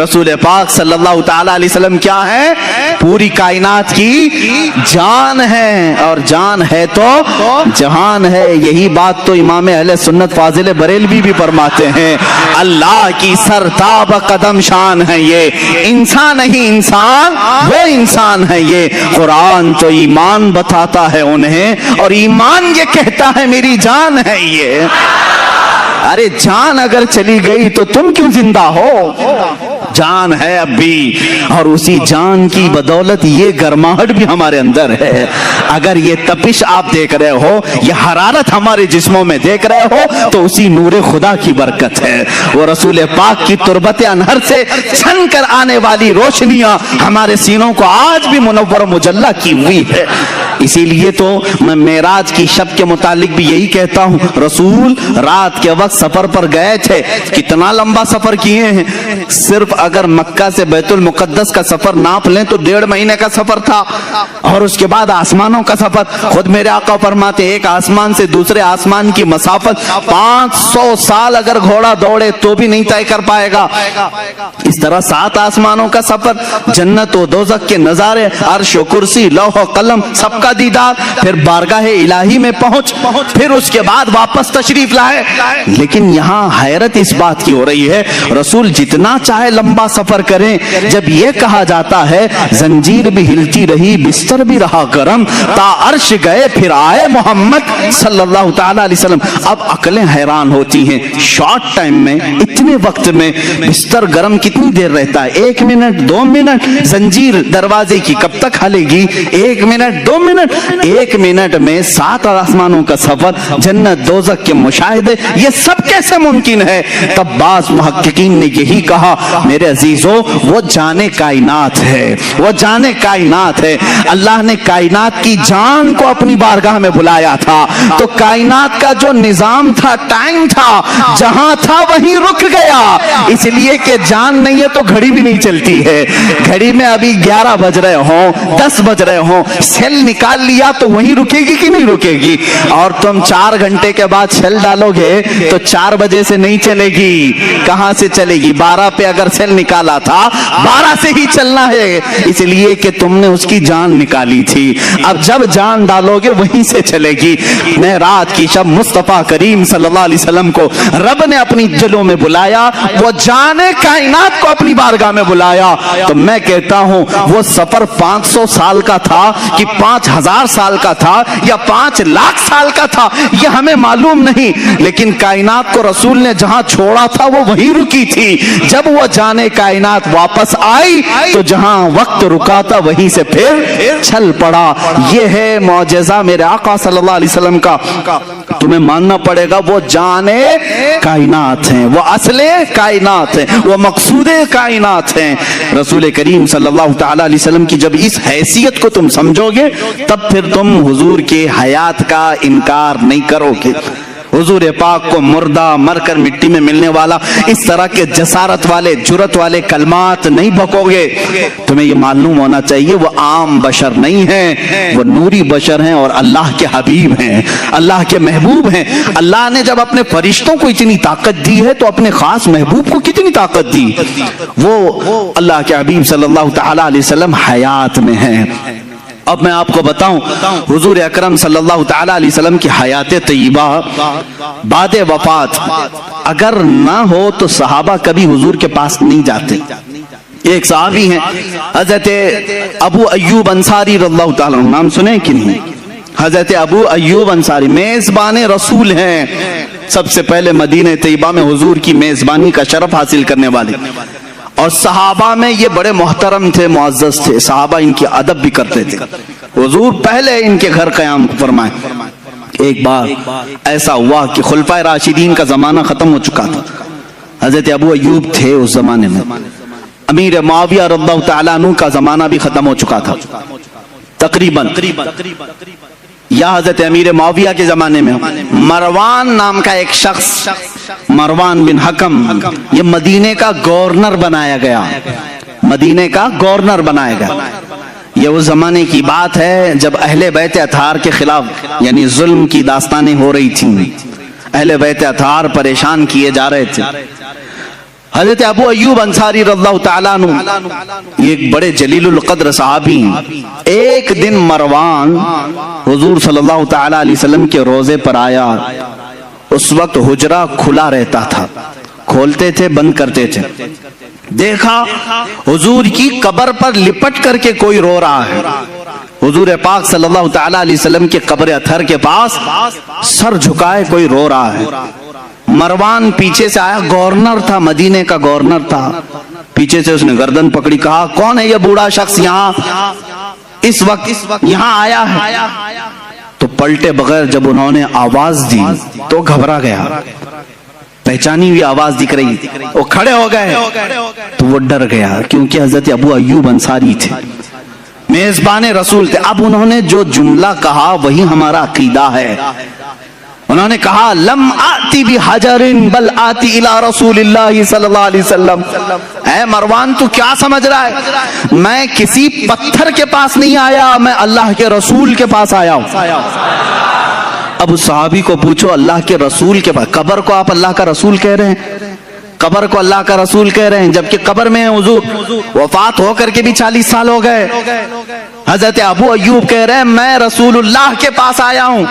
رسول پاک صلی اللہ تعالی علیہ وسلم کیا ہے؟ پوری کائنات کی جان ہے، اور جان ہے تو جہان ہے۔ یہی بات تو امام اہل سنت فاضل بریلوی بھی فرماتے ہیں، اللہ کی سرتاب قدم شان ہے یہ، انسان نہیں انسان وہ انسان ہے یہ۔ قرآن تو ایمان بتاتا ہے انہیں، اور ایمان یہ کہتا ہے میری جان ہے یہ۔ ارے جان اگر چلی گئی تو تم کیوں زندہ ہو؟ جان ہے اب بھی، اور اسی جان کی بدولت یہ گرماہٹ بھی ہمارے اندر ہے۔ اگر یہ تپش آپ دیکھ رہے ہو، یہ حرارت ہمارے جسموں میں دیکھ رہے ہو، تو اسی نور خدا کی برکت ہے۔ وہ رسول پاک کی تربت انہر سے چھن کر آنے والی روشنیاں ہمارے سینوں کو آج بھی منور و مجلہ کی ہوئی ہے۔ اسی لیے تو میں معراج کی شب کے متعلق بھی یہی کہتا ہوں، رسول رات کے وقت سفر پر گئے تھے۔ کتنا لمبا سفر کیے ہیں؟ صرف اگر مکہ سے بیت المقدس کا سفر ناپ لیں تو 1.5 مہینے کا سفر تھا، اور اس کے بعد آسمانوں کا سفر۔ خود میرے آقا فرماتے ایک آسمان سے دوسرے آسمان کی مسافت 500 سال اگر گھوڑا دوڑے تو بھی نہیں طے کر پائے گا۔ اس طرح 7 آسمانوں کا سفر، جنت و دوزخ کے نظارے، عرش و کرسی، لوح و قلم، سب کا دیدار، پھر بارگاہ الہی میں پہنچ، پھر اس کے بعد واپس تشریف لائے۔ لیکن یہاں حیرت اس بات کی ہو رہی ہے، رسول جتنا چاہے لمبا سفر کریں، جب یہ کہا جاتا ہے زنجیر بھی ہلتی رہی بستر بھی رہا گرم، تا عرش گئے پھر آئے محمد صلی اللہ تعالی علیہ وسلم۔ اب عقلیں حیران ہوتی ہیں، شارٹ ٹائم میں، اتنے وقت میں بستر گرم کتنی دیر رہتا ہے؟ 1 منٹ 2 منٹ؟ زنجیر دروازے کی کب تک ہلے گی؟ 1 منٹ 2 منٹ؟ 1 منٹ میں 7 آسمانوں کا سفر، جنت دوزخ کے مشاہدے، یہ سب کیسے ممکن ہے؟ تب بعض محققین نے یہی کہا، میرے عزیزوں وہ جانے کائنات ہے، وہ جانے کائنات ہے۔ اللہ نے کائنات کی جان کو اپنی بارگاہ میں بلایا تھا، تو کائنات کا جو نظام تھا، ٹائم تھا، جہاں تھا وہیں رک گیا، اس لیے کہ جان نہیں ہے تو گھڑی بھی نہیں چلتی ہے۔ گھڑی میں ابھی 11 بج رہے ہوں، 10 بج رہے ہوں، سیل نکال لیا تو وہیں رکے گی کہ نہیں رکے گی؟ اور تم 4 گھنٹے کے بعد سیل ڈالو گے تو 4 بجے سے نہیں چلے گی، کہاں سے چلے گی؟ 12 پہ اگر سیل نکالا تھا 12 سے ہی چلنا ہے، اس لیے کہ تم نے اس کی جان نکالی تھی۔ اب جب جان ڈالو گے وہیں سے چلے گی۔ معراج کی شب مصطفیٰ کریم صلی اللہ علیہ وسلم کو رب نے اپنی جلوں میں بلایا، وہ جانے کائنات کو اپنی بارگاہ میں بلایا۔ تو میں کہتا ہوں وہ سفر 500 سال کا تھا کہ 5000 سال کا تھا یا 5 لاکھ سال کا تھا، یہ ہمیں معلوم نہیں، لیکن کائنات کو رسول نے جہاں چھوڑا تھا وہ وہیں رکی تھی۔ جب وہ جانے کائنات واپس آئی تو جہاں وقت رکا تھا وہیں سے پھر چل پڑا۔ یہ ہے معجزہ میرے آقا صلی اللہ علیہ وسلم کا۔ تمہیں ماننا پڑے گا وہ جانے کائنات ہیں، وہ اصل کائنات ہیں، وہ مقصود کائنات ہیں۔ رسول کریم صلی اللہ تعالی علیہ وسلم کی جب اس حیثیت کو تم سمجھو گے تب پھر تم حضور کے حیات کا انکار نہیں کرو گے۔ حضور پاک کو مردہ مر کر مٹی میں ملنے والا اس طرح کے جسارت والے جرت والے کلمات نہیں بکو گے۔ تمہیں یہ معلوم ہونا چاہیے وہ عام بشر نہیں ہیں، وہ نوری بشر ہیں اور اللہ کے حبیب ہیں، اللہ کے محبوب ہیں۔ اللہ نے جب اپنے فرشتوں کو اتنی طاقت دی ہے تو اپنے خاص محبوب کو کتنی طاقت دی؟ وہ اللہ کے حبیب صلی اللہ تعالی علیہ وسلم حیات میں ہیں۔ اب میں آپ کو بتاؤں حضور اکرم صلی اللہ تعالی علیہ وسلم کی حیات طیبہ بعد وفات اگر نہ ہو تو صحابہ کبھی حضور کے پاس نہیں جاتے۔ ایک صحابی ہیں حضرت ابو ایوب انصاری رضی اللہ تعالیٰ عنہ، نام سنے کہ نہیں؟ حضرت ابو ایوب انصاری میزبان رسول ہیں، سب سے پہلے مدینہ طیبہ میں حضور کی میزبانی کا شرف حاصل کرنے والے، اور صحابہ میں یہ بڑے محترم تھے، معزز تھے، صحابہ ان کی ادب بھی کرتے تھے۔ حضور پہلے ان کے گھر قیام فرمائے۔ ایک بار ایسا ہوا کہ خلفائے راشدین کا زمانہ ختم ہو چکا تھا، حضرت ابو ایوب تھے اس زمانے میں، امیر معاویہ رضی اللہ تعالیٰ عنہ کا زمانہ بھی ختم ہو چکا تھا تقریباً، یا حضرت امیر معاویہ کے زمانے میں مروان نام کا ایک شخص، مروان بن حکم، یہ مدینے کا گورنر بنایا گیا، مدینے کا گورنر بنایا گیا۔ یہ اس زمانے کی بات ہے جب اہل بیت اطہار کے خلاف یعنی ظلم کی داستانیں ہو رہی تھیں، اہل بیت اطہار پریشان کیے جا رہے تھے۔ حضرت ابو ایوب انصاری رضی اللہ تعالیٰ عنہ یہ ایک بڑے جلیل القدر صحابی ہیں. ایک دن مروان حضور صلی اللہ تعالیٰ علیہ وسلم کے روزے پر آیا. اس وقت حجرہ کھلا رہتا تھا, کھولتے تھے بند کرتے تھے. دیکھا حضور کی قبر پر لپٹ کر کے کوئی رو رہا ہے. حضور پاک صلی اللہ تعالیٰ علیہ وسلم کے قبر اطہر کے پاس سر جھکائے کوئی رو رہا ہے. مروان پیچھے سے آیا, گورنر تھا, مدینے کا گورنر تھا. پیچھے سے اس نے گردن پکڑی, کہا کون ہے یہ بوڑھا شخص یہاں اس وقت یہاں آیا ہے؟ تو پلٹے بغیر جب انہوں نے آواز دی تو گھبرا گیا. پہچانی ہوئی آواز دکھ رہی, وہ کھڑے ہو گئے تو وہ ڈر گیا, کیونکہ حضرت ابو ایوب انصاری تھے, میزبان رسول تھے. اب انہوں نے جو جملہ کہا وہی ہمارا عقیدہ ہے. انہوں نے کہا لم آتی بحجر بل آتی الی رسول اللہ صلی اللہ علیہ وسلم. اے مروان تو کیا سمجھ رہا ہے, میں کسی پتھر کے پاس نہیں آیا, میں اللہ کے رسول کے پاس آیا ہوں. اب اس صحابی کو پوچھو, اللہ کے رسول کے پاس, قبر کو آپ اللہ کا رسول کہہ رہے ہیں, قبر کو اللہ کا رسول کہہ رہے ہیں, جبکہ قبر میں حضور وفات ہو کر کے بھی 40 سال ہو گئے. حضرت ابو ایوب کہہ رہے ہیں میں رسول اللہ کے پاس آیا ہوں.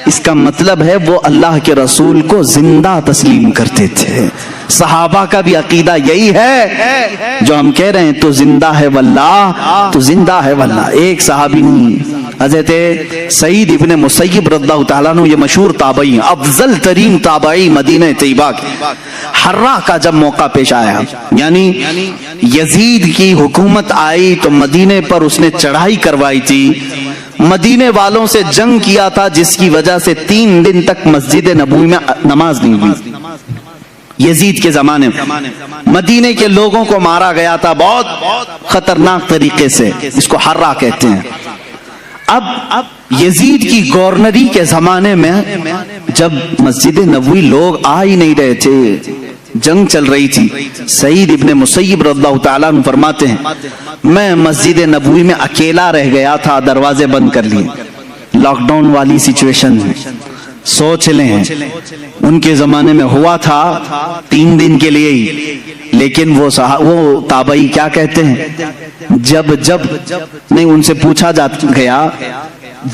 اس کا مطلب ہے وہ اللہ کے رسول کو زندہ تسلیم کرتے تھے. صحابہ کا بھی عقیدہ یہی ہے جو ہم کہہ رہے ہیں, تو زندہ ہے واللہ, تو زندہ ہے واللہ. ایک صحابی نہیں, حضرت سعید ابن مسیب رضی اللہ تعالیٰ عنہ, یہ مشہور تابعی ہیں, افضل ترین تابعی مدینہ طیبہ کے. حرہ کا جب موقع پیش آیا, یعنی یزید کی حکومت آئی تو مدینے پر اس نے چڑھائی کروائی تھی, مدینے والوں سے جنگ کیا تھا, جس کی وجہ سے 3 دن تک مسجد نبوی میں نماز نہیں ہوئی. یزید کے زمانے میں مدینے کے لوگوں کو مارا گیا تھا بہت خطرناک طریقے سے, اس کو حرہ کہتے ہیں. اب یزید کی گورنری کے زمانے میں جب مسجد نبوی لوگ آ ہی نہیں رہے تھے, جنگ چل رہی تھی, سعید ابن مسیب رضی اللہ تعالیٰ عنہ فرماتے ہیں میں مسجد نبوی میں اکیلا رہ گیا تھا, دروازے بند کر لیے. لاک ڈاؤن والی سچویشن ہے, سوچ لیں ان کے زمانے میں ہوا تھا 3 دن کے لیے ہی. لیکن وہ تابعی کیا کہتے ہیں, جب نہیں ان سے پوچھا گیا,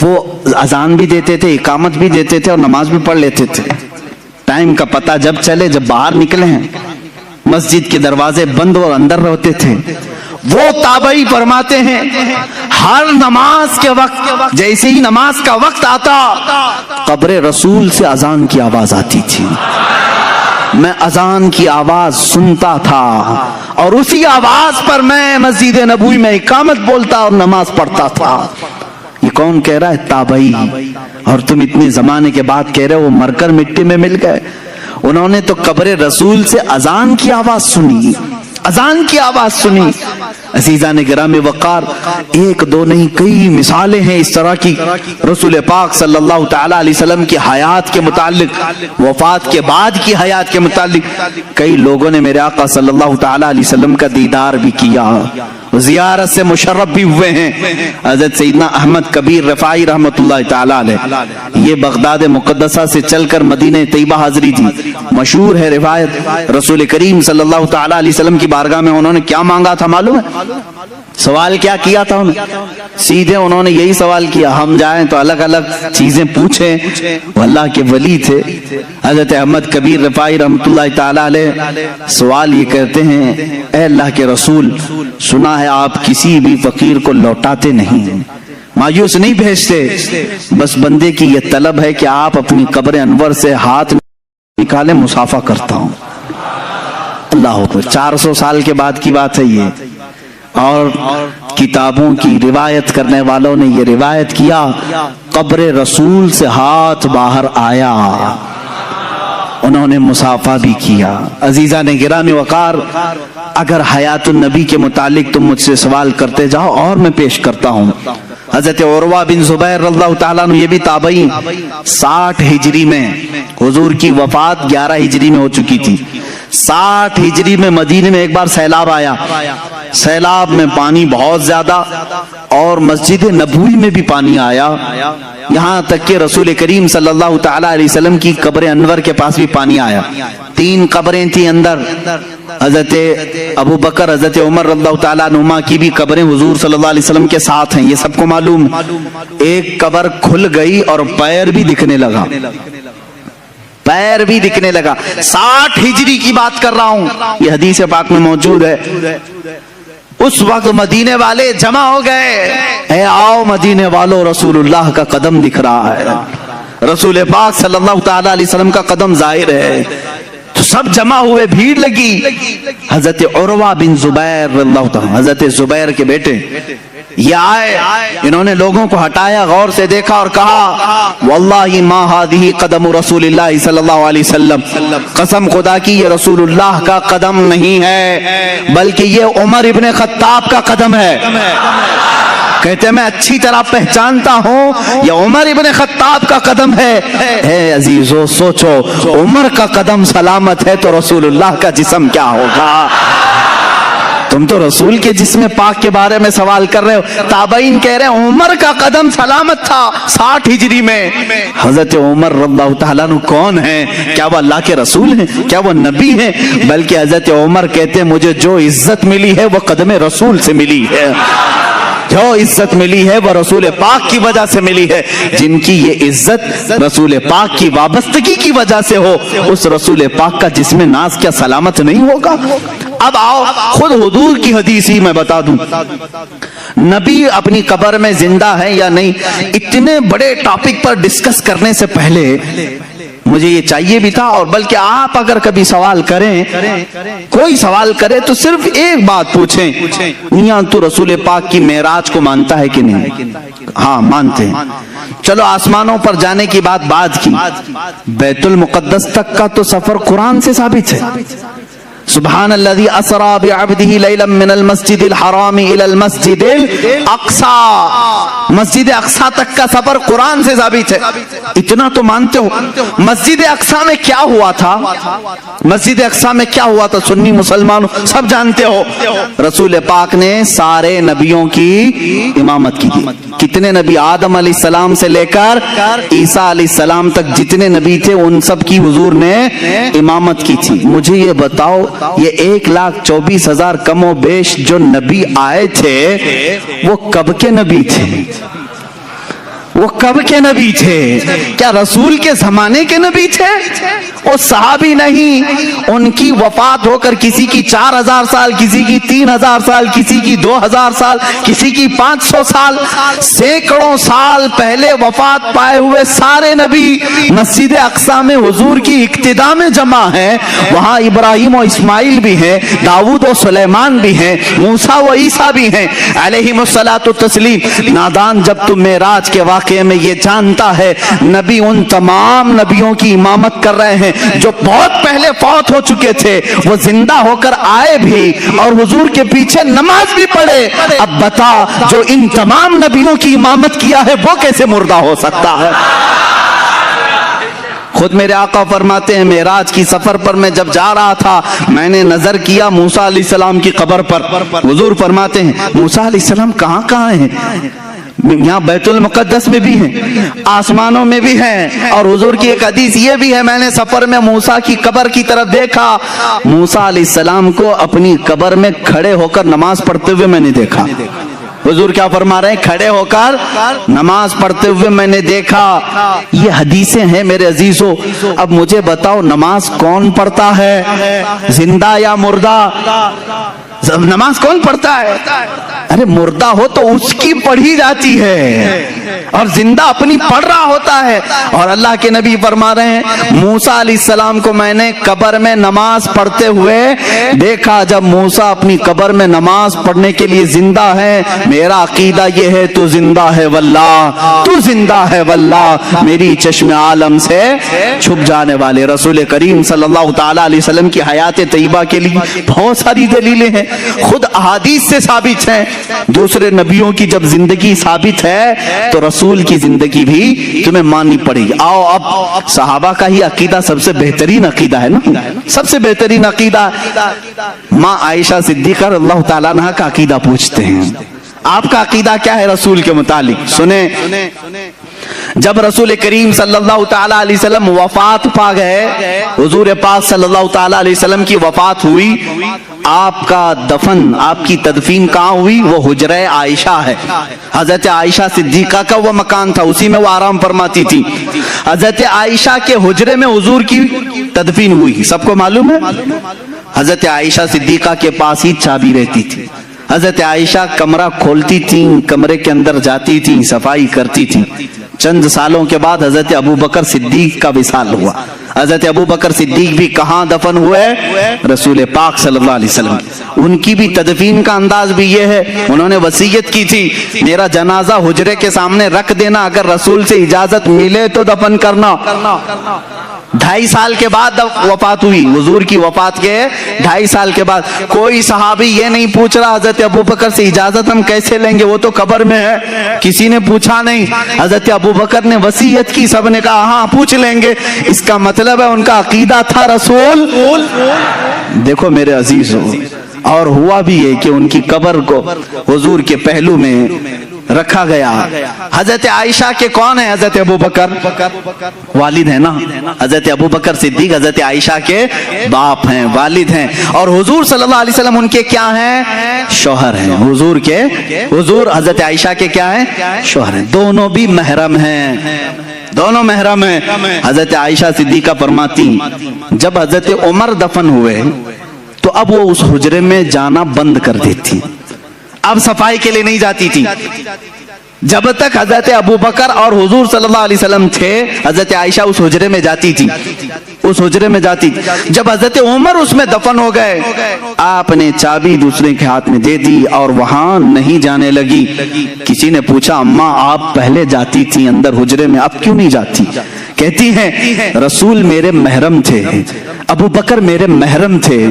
وہ اذان بھی دیتے تھے, اقامت بھی دیتے تھے اور نماز بھی پڑھ لیتے تھے. ٹائم کا پتہ جب چلے, جب باہر نکلے ہیں, مسجد کے دروازے بند اور اندر رہتے تھے. وہ تابعی فرماتے ہیں ہر نماز کے وقت, جیسے ہی نماز کا وقت آتا, قبر رسول سے اذان کی آواز آتی تھی. میں اذان کی آواز سنتا تھا اور اسی آواز پر میں مسجد نبوی میں اقامت بولتا اور نماز پڑھتا تھا. یہ کون کہہ رہا ہے؟ تابعی. اور تم اتنے زمانے کے بعد کہہ رہے ہو وہ مر کر مٹی میں مل گئے. انہوں نے تو قبر رسول سے اذان کی آواز سنی, اذان کی آواز سنی. عزیزان گرامی وقار, 1 2 نہیں کئی مثالیں ہیں اس طرح کی. رسول پاک صلی اللہ تعالیٰ علیہ وسلم کی حیات کے متعلق, وفات کے بعد کی حیات کے متعلق کئی لوگوں نے میرے آقا صلی اللہ تعالیٰ علیہ وسلم کا دیدار بھی کیا, زیارت سے مشرف بھی ہوئے ہیں. حضرت سیدنا احمد کبیر رفاعی رحمت اللہ تعالیٰ علیہ, یہ بغداد مقدسہ سے چل کر مدینہ طیبہ حاضری تھی. مشہور ہے روایت, رسول کریم صلی اللہ تعالیٰ علیہ وسلم کی بارگاہ میں انہوں نے کیا مانگا تھا معلوم ہے؟ سوال کیا کیا تھا انہوں نے؟ سیدھے انہوں نے یہی سوال کیا, ہم جائیں تو الگ الگ چیزیں پوچھیں. وہ اللہ کے ولی تھے حضرت احمد کبیر رفاعی رحمت اللہ تعالیٰ علیہ. سوال یہ کرتے ہیں اے اللہ کے رسول, سنا ہے آپ کسی بھی فقیر کو لوٹاتے نہیں, مایوس نہیں بھیجتے, بس بندے کی یہ طلب ہے کہ آپ اپنی قبر انور سے ہاتھ نکالیں, مسافہ کرتا ہوں. اللہ اکبر, 400 سال کے بعد کی بات ہے یہ. اور کتابوں کی روایت کرنے والوں نے یہ روایت کیا, قبر رسول سے ہاتھ باہر آیا, انہوں نے مسافہ بھی کیا. عزیزان گرامی وقار, اگر حیات النبی کے متعلق تم مجھ سے سوال کرتے جاؤ اور میں پیش کرتا ہوں. حضرت عروہ بن زبیر رضی اللہ تعالیٰ عنہ, یہ بھی تابعی, 60 ہجری میں, حضور کی وفات 11 ہجری میں ہو چکی تھی. 60 ہجری میں مدینے میں ایک بار سیلاب آیا, سیلاب میں پانی بہت زیادہ اور مسجد نبوی میں بھی پانی آیا. یہاں تک کہ رسول کریم صلی اللہ تعالی علیہ وسلم کی قبر انور کے پاس بھی پانی آیا. 3 قبریں تھیں اندر. حضرت ابو بکر، حضرت عمر رضی اللہ تعالیٰ عنہما کی بھی قبریں حضور صلی اللہ علیہ وسلم کے ساتھ ہیں، یہ سب کو معلوم. ایک قبر کھل گئی اور پیر بھی دکھنے لگا، پیر بھی دکھنے لگا. 60 ہجری کی بات کر رہا ہوں، یہ حدیث پاک میں موجود ہے. اس وقت مدینے والے جمع ہو گئے، اے آؤ مدینے والوں، رسول اللہ کا قدم دکھ رہا ہے، رسول پاک صلی اللہ تعالی علیہ وسلم کا قدم ظاہر ہے. تو سب جمع ہوئے، بھیڑ لگی. حضرت عروہ بن زبیر رضی اللہ تعالی، حضرت زبیر کے بیٹے، یہ آئے، انہوں نے لوگوں کو ہٹایا، غور سے دیکھا اور کہا واللہ ما هذه قدم رسول اللہ صلی اللہ علیہ وسلم، قسم خدا کی یہ رسول اللہ کا قدم نہیں ہے بلکہ یہ عمر ابن خطاب کا قدم ہے. کہتے میں اچھی طرح پہچانتا ہوں یہ عمر ابن خطاب کا قدم ہے. اے عزیزو سوچو، عمر کا قدم سلامت ہے تو رسول اللہ کا جسم کیا ہوگا؟ تم تو رسول کے جسم پاک کے بارے میں سوال کر رہے ہو. تابعین کہہ رہے ہیں عمر کا قدم سلامت تھا 60 ہجری میں. حضرت عمر رضی اللہ تعالیٰ عنہ کون ہیں؟ کیا وہ اللہ کے رسول ہیں؟ کیا وہ نبی ہیں؟ بلکہ حضرت عمر کہتے ہیں مجھے جو عزت ملی ہے وہ قدم رسول سے ملی ہے، جو عزت ملی ہے وہ رسول پاک کی وجہ سے ملی ہے. جن کی یہ عزت رسول پاک کی وابستگی کی وجہ سے ہو، اس رسول پاک کا جسم ناز کیا سلامت نہیں ہوگا؟ اب آؤ خود حضور کی حدیث ہی میں بتا دوں، نبی اپنی قبر میں زندہ ہے یا نہیں. اتنے بڑے ٹاپک پر ڈسکس کرنے سے پہلے مجھے یہ چاہیے بھی تھا، اور بلکہ آپ اگر کبھی سوال کریں، کوئی سوال کرے تو صرف ایک بات پوچھیں، میاں تو رسول پاک کی معراج کو مانتا ہے کہ نہیں؟ ہاں مانتے ہیں. چلو آسمانوں پر جانے کی بات کی، بیت المقدس تک کا تو سفر قرآن سے ثابت ہے. سبحان الذي اسرا بعبده ليلا من المسجد الحرام الى المسجد الاقصى، مسجد اقصی تک کا سفر قرآن سے ثابت ہے. اتنا تو مانتے ہو. مسجد اقصی میں کیا ہوا تھا؟ مسجد اقصی میں کیا ہوا تھا؟ سنی مسلمانوں سب جانتے ہو. رسول پاک نے سارے نبیوں کی امامت کی تھی. کتنے نبی؟ آدم علیہ السلام سے لے کر عیسیٰ علیہ السلام تک جتنے نبی تھے ان سب کی حضور نے امامت کی تھی. مجھے یہ بتاؤ، یہ 1,24,000 کم و بیش جو نبی آئے تھے وہ کب کے نبی تھے؟ وہ کب کے نبی تھے؟ کیا رسول کے زمانے کے نبی تھے؟ وہ صحابی نہیں. ان کی وفات ہو کر کسی کی 4,000 سال، کسی کی 3,000 سال، کسی کی 2,000 سال، کسی کی 500 سال، سینکڑوں سال پہلے وفات پائے ہوئے سارے نبی مسجد اقصی میں حضور کی اقتداء میں جمع ہیں. وہاں ابراہیم و اسماعیل بھی ہیں، داؤد و سلیمان بھی ہیں، موسیٰ و عیسیٰ بھی ہیں علیہم الصلاۃ والتسلیم. نادان جب تم معراج کے واقعے میں یہ جانتا ہے نبی ان تمام نبیوں کی امامت کر رہے ہیں جو بہت پہلے فوت ہو چکے تھے، وہ زندہ ہو کر آئے بھی اور حضور کے پیچھے نماز بھی پڑھے. اب بتا جو ان تمام نبیوں کی امامت کیا ہے وہ کیسے مردہ ہو سکتا ہے؟ خود میرے آقا فرماتے ہیں معراج کی سفر پر میں جب جا رہا تھا میں نے نظر کیا موسیٰ علیہ السلام کی قبر پر. حضور فرماتے ہیں موسیٰ علیہ السلام کہاں ہیں؟ یہاں بیت المقدس میں بھی ہیں، آسمانوں میں بھی ہیں. اور حضور کی ایک حدیث یہ بھی ہے میں نے سفر میں موسیٰ کی قبر کی طرف دیکھا، موسیٰ علیہ السلام کو اپنی قبر میں کھڑے ہو کر نماز پڑھتے ہوئے میں نے دیکھا. حضور کیا فرما رہے ہیں؟ کھڑے ہو کر نماز پڑھتے ہوئے میں نے دیکھا. یہ حدیثیں ہیں میرے عزیزو. اب مجھے بتاؤ نماز کون پڑھتا ہے، زندہ یا مردہ؟ نماز کون پڑھتا ہے؟ ارے مردہ ہو تو اس کی پڑھی جاتی ہے اور زندہ اپنی پڑھ رہا ہوتا ہے. اور اللہ کے نبی فرما رہے ہیں موسیٰ علیہ السلام کو میں نے قبر میں نماز پڑھتے ہوئے دیکھا. جب موسیٰ اپنی قبر میں نماز پڑھنے کے لیے زندہ ہے، میرا عقیدہ یہ ہے تو زندہ ہے واللہ، تو زندہ ہے واللہ. میری چشم عالم سے چھپ جانے والے رسول کریم صلی اللہ تعالی علیہ وسلم کی حیات طیبہ کے لیے بہت ساری دلیلیں ہیں، خود احادیث سے ثابت ہیں. دوسرے نبیوں کی جب زندگی ثابت ہے تو رسول کی زندگی بھی تمہیں ماننی پڑے گی. آؤ اب صحابہ کا ہی عقیدہ سب سے بہترین عقیدہ ہے نا، سب سے بہترین عقیدہ. ماں عائشہ صدیقہ اللہ تعالیٰ عنہ کا عقیدہ پوچھتے ہیں آپ کا عقیدہ کیا ہے رسول کے متعلق؟ سنیں جب رسول کریم صلی اللہ تعالیٰ علیہ وسلم وفات پا گئے، حضور پاک صلی اللہ تعالیٰ علیہ وسلم کی وفات ہوئی، آپ کا دفن، آپ کی تدفین کہاں ہوئی؟ وہ حجرہ عائشہ ہے۔ حضرت عائشہ صدیقہ کا وہ مکان تھا، اسی میں وہ آرام فرماتی تھی۔ حضرت عائشہ کے حجرے میں حضور کی تدفین ہوئی، سب کو معلوم ہے۔ حضرت عائشہ صدیقہ کے پاس ہی چابی رہتی تھی۔ حضرت عائشہ کمرہ کھولتی تھیں، کمرے کے اندر جاتی تھیں، صفائی کرتی تھیں۔ چند سالوں کے بعد حضرت ابو بکر صدیق کا وصال ہوا۔ حضرت ابو بکر صدیق بھی کہاں دفن ہوئے؟ رسول پاک صلی اللہ علیہ وسلم۔ ان کی بھی تدفین کا انداز بھی یہ ہے، انہوں نے وصیت کی تھی میرا جنازہ حجرے کے سامنے رکھ دینا، اگر رسول سے اجازت ملے تو دفن کرنا۔ 2.5 سال کے بعد وفات ہوئی، حضور کی وفات کے 2.5 سال کے بعد۔ کوئی صحابی یہ نہیں پوچھ رہا حضرت ابو بکر سے اجازت ہم کیسے لیں گے، وہ تو قبر میں ہے، کسی نے پوچھا نہیں۔ حضرت ابو بکر نے وصیت کی، سب نے کہا ہاں پوچھ لیں گے۔ اس کا مطلب ہے ان کا عقیدہ تھا رسول۔ دیکھو میرے عزیزو، اور ہوا بھی ہے کہ ان کی قبر کو حضور کے پہلو میں رکھا گیا۔ حضرت عائشہ کے کون ہیں؟ حضرت ابو بکر والد ہیں نا، حضرت ابو بکر صدیق حضرت عائشہ کے باپ ہیں، والد ہیں، اور حضور صلی اللہ علیہ وسلم ان کے کیا ہیں؟ شوہر ہیں۔ حضور حضرت عائشہ کے کیا ہیں؟ شوہر ہیں۔ دونوں بھی محرم ہیں، دونوں محرم ہیں۔ حضرت عائشہ صدیقہ فرماتی جب حضرت عمر دفن ہوئے تو اب وہ اس حجرے میں جانا بند کر دیتی، اب صفائی کے لیے نہیں جاتی تھی۔ جب تک حضرت ابو بکر اور حضور صلی اللہ علیہ وسلم تھے، حضرت عائشہ اس حجرے میں جاتی تھی، اس حجرے میں جاتی۔ جب حضرت عمر اس میں دفن ہو گئے، آپ نے چابی دوسرے کے ہاتھ میں دے دی اور وہاں نہیں جانے لگی۔ کسی نے پوچھا اماں آپ پہلے جاتی تھی اندر حجرے میں، اب کیوں نہیں جاتی؟ کہتی ہیں رسول میرے محرم تھے، ابو بکر میرے محرم تھے،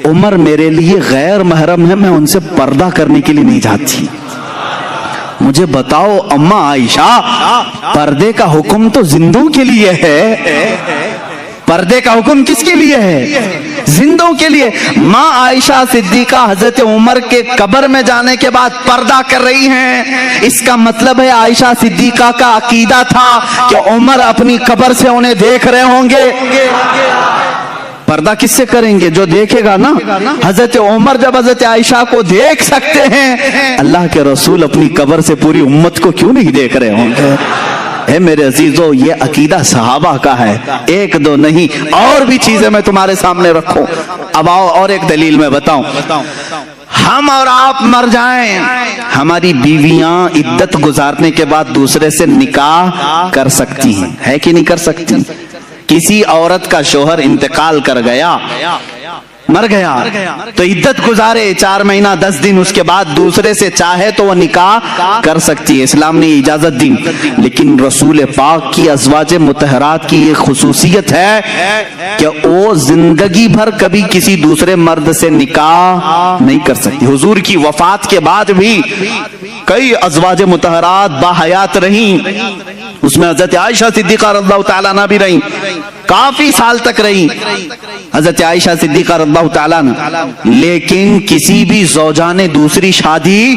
عمر میرے لیے غیر محرم ہے، میں ان سے پردہ کرنے کے لیے نہیں جاتی۔ مجھے بتاؤ اماں عائشہ، پردے کا حکم تو زندوں کے لیے ہے، پردے کا حکم کس کے لیے ہے؟ زندوں کے لیے۔ ماں عائشہ صدیقہ حضرت عمر کے قبر میں جانے کے بعد پردہ کر رہی ہیں، اس کا مطلب ہے عائشہ صدیقہ کا عقیدہ تھا کہ عمر اپنی قبر سے انہیں دیکھ رہے ہوں گے۔ پردہ کس سے کریں گے؟ جو دیکھے گا نا۔ حضرت عمر جب حضرت عائشہ کو دیکھ سکتے ہیں، اللہ کے رسول اپنی قبر سے پوری امت کو کیوں نہیں دیکھ رہے ہوں گے؟ اے میرے عزیزو، یہ عقیدہ صحابہ کا ہے، ایک دو نہیں، اور بھی چیزیں میں تمہارے سامنے رکھوں۔ اب آؤ اور ایک دلیل میں بتاؤں۔ ہم اور آپ مر جائیں، ہماری بیویاں عدت گزارنے کے بعد دوسرے سے نکاح کر سکتی ہیں، ہے کہ نہیں کر سکتی؟ کسی عورت کا شوہر انتقال کر گیا، مر گیا، تو عدت گزارے 4 مہینہ 10 دن، اس کے بعد دوسرے سے چاہے تو وہ نکاح کر سکتی ہے، اسلام نے اجازت دی۔ لیکن رسول پاک کی ازواج مطہرات کی یہ خصوصیت ہے کہ وہ زندگی بھر کبھی کسی دوسرے مرد سے نکاح نہیں کر سکتی۔ حضور کی وفات کے بعد بھی کئی ازواج مطہرات باحیات رہیں، اس میں حضرت عائشہ صدیقہ رضی اللہ تعالیٰ عنہ بھی رہیں، کافی سال تک رہیں حضرت عائشہ صدیقہ رضی اللہ تعالیٰ عنہ، لیکن کسی بھی زوجہ نے دوسری شادی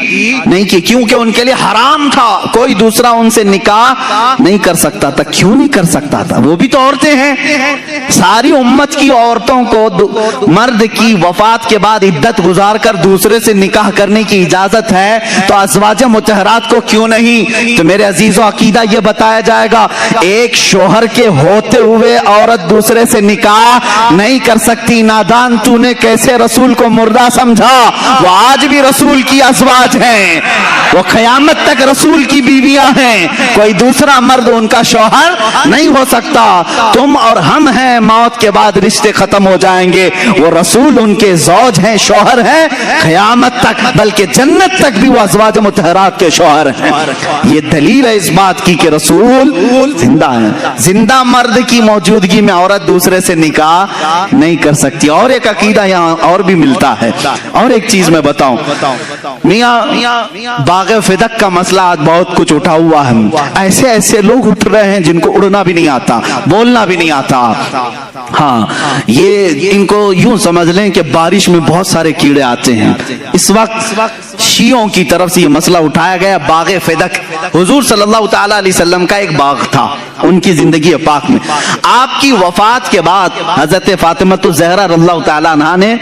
نہیں کی، کیونکہ ان کے لیے حرام تھا، کوئی دوسرا ان سے نکاح نہیں کر سکتا تھا۔ کیوں نہیں کر سکتا تھا؟ وہ بھی تو عورتیں ہیں۔ ساری امت کی عورتوں کو مرد کی وفات کے بعد عدت گزار کر دوسرے سے نکاح کرنے کی اجازت ہے، تو ازواج مطہرات کو کیوں نہیں؟ تو میرے عزیزو، عقیدہ یہ بتایا جائے گا، ایک شوہر کے ہوتے ہوئے عورت دوسرے سے نکاح نہیں کر سکتی۔ نادان تو نے کیسے رسول کو مردہ سمجھا؟ وہ آج بھی رسول کی ازواج ہیں، وہ قیامت تک رسول کی بیویاں ہیں، کوئی دوسرا مرد ان کا شوہر نہیں ہو سکتا۔ تم اور ہم ہیں، موت کے بعد رشتے ختم ہو جائیں گے، وہ رسول ان کے زوج ہیں، شوہر ہیں قیامت تک، بلکہ جنت تک بھی وہ ازواج مطہرات کے شوہر ہیں۔ یہ دلیل ہے اس بات کی کہ رسول زندہ ہیں۔ زندہ مرد کی موجودگی میں عورت دوسرے سے نکاح نہیں کر سکتی۔ اور ایک عقیدہ یہاں اور بھی ملتا ہے، اور ایک چیز میں بتاؤں، میاں باغ فدق کا مسئلہ آج بہت کچھ اٹھا ہوا ہے، ایسے ایسے لوگ اٹھ رہے ہیں جن کو اڑنا بھی نہیں آتا، بولنا بھی نہیں آتا۔ ہاں، یہ ان کو یوں سمجھ لیں کہ بارش میں بہت سارے کیڑے آتے ہیں۔ اس وقت شیعوں کی طرف سے یہ مسئلہ اٹھایا گیا، باغ فدق حضور صلی اللہ تعالیٰ علیہ وسلم کا ایک باغ تھا ان کی زندگی پاک میں. آپ کی وفات کے بعد حضرت فاطمہ الزہرا رضی اللہ تعالیٰ عنہ نے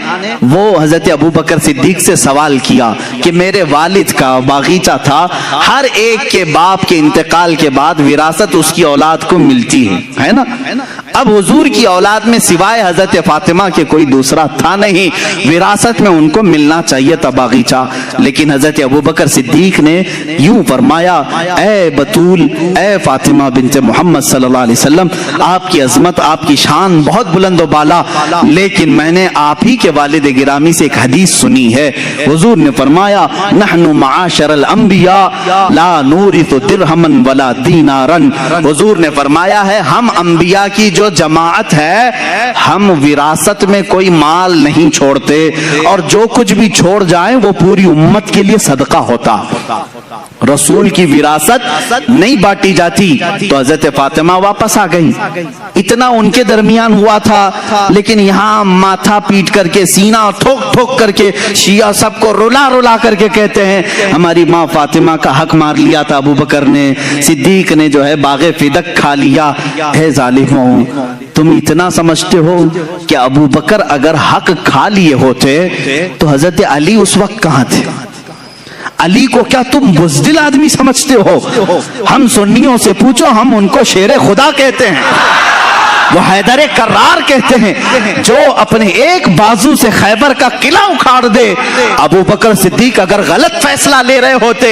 وہ حضرت ابو بکر صدیق سے سوال کیا کہ میرے والد کا باغیچہ تھا, ہر ایک کے باپ کے انتقال کے بعد وراثت اس کی اولاد کو ملتی ہے نا, اب حضور کی اولاد میں سوائے حضرت فاطمہ کے کوئی دوسرا تھا نہیں, وراثت میں ان کو ملنا چاہیے تھا باغیچہ. لیکن حضرت ابو بکر صدیق نے یوں فرمایا, اے بطول, اے فاطمہ بنت محمد صلی اللہ علیہ وسلم, آپ کی عظمت, آپ کی شان بہت بلند و بالا, لیکن میں نے آپ ہی کے والد گرامی سے ایک حدیث سنی ہے. حضور نے فرمایا, نحن معاشر الانبیاء لا نورث درہما ولا دینارا. حضور نے فرمایا ہے ہم انبیاء کی جو جماعت ہے ہم وراثت میں کوئی مال نہیں چھوڑتے, اور جو کچھ بھی چھوڑ جائیں وہ پوری امت کے لیے صدقہ ہوتا. رسول کی وراثت نہیں بانٹی جاتی. تو حضرت فاطمہ واپس آ گئی. اتنا ان کے درمیان ہوا تھا, لیکن یہاں ماتھا پیٹ کر کے, سینہ ٹھوک ٹھوک کر کے شیعہ سب کو رلا رلا کر کے کہتے ہیں ہماری ماں فاطمہ کا حق مار لیا تھا ابو بکر نے, صدیق نے جو ہے باغ فدق کھا لیا. اے ظالموں, تم اتنا سمجھتے ہو کہ ابو بکر اگر حق کھا لیے ہوتے تو حضرت علی اس وقت کہاں تھے؟ علی کو کیا تم بزدل آدمی سمجھتے ہو؟ ہم سنیوں سے پوچھو, ہم ان کو شیر خدا کہتے ہیں, وہ حیدر کرار کہتے ہیں, جو اپنے ایک بازو سے خیبر کا قلعہ اکھاڑ دے. ابو بکر صدیق اگر غلط فیصلہ لے رہے ہوتے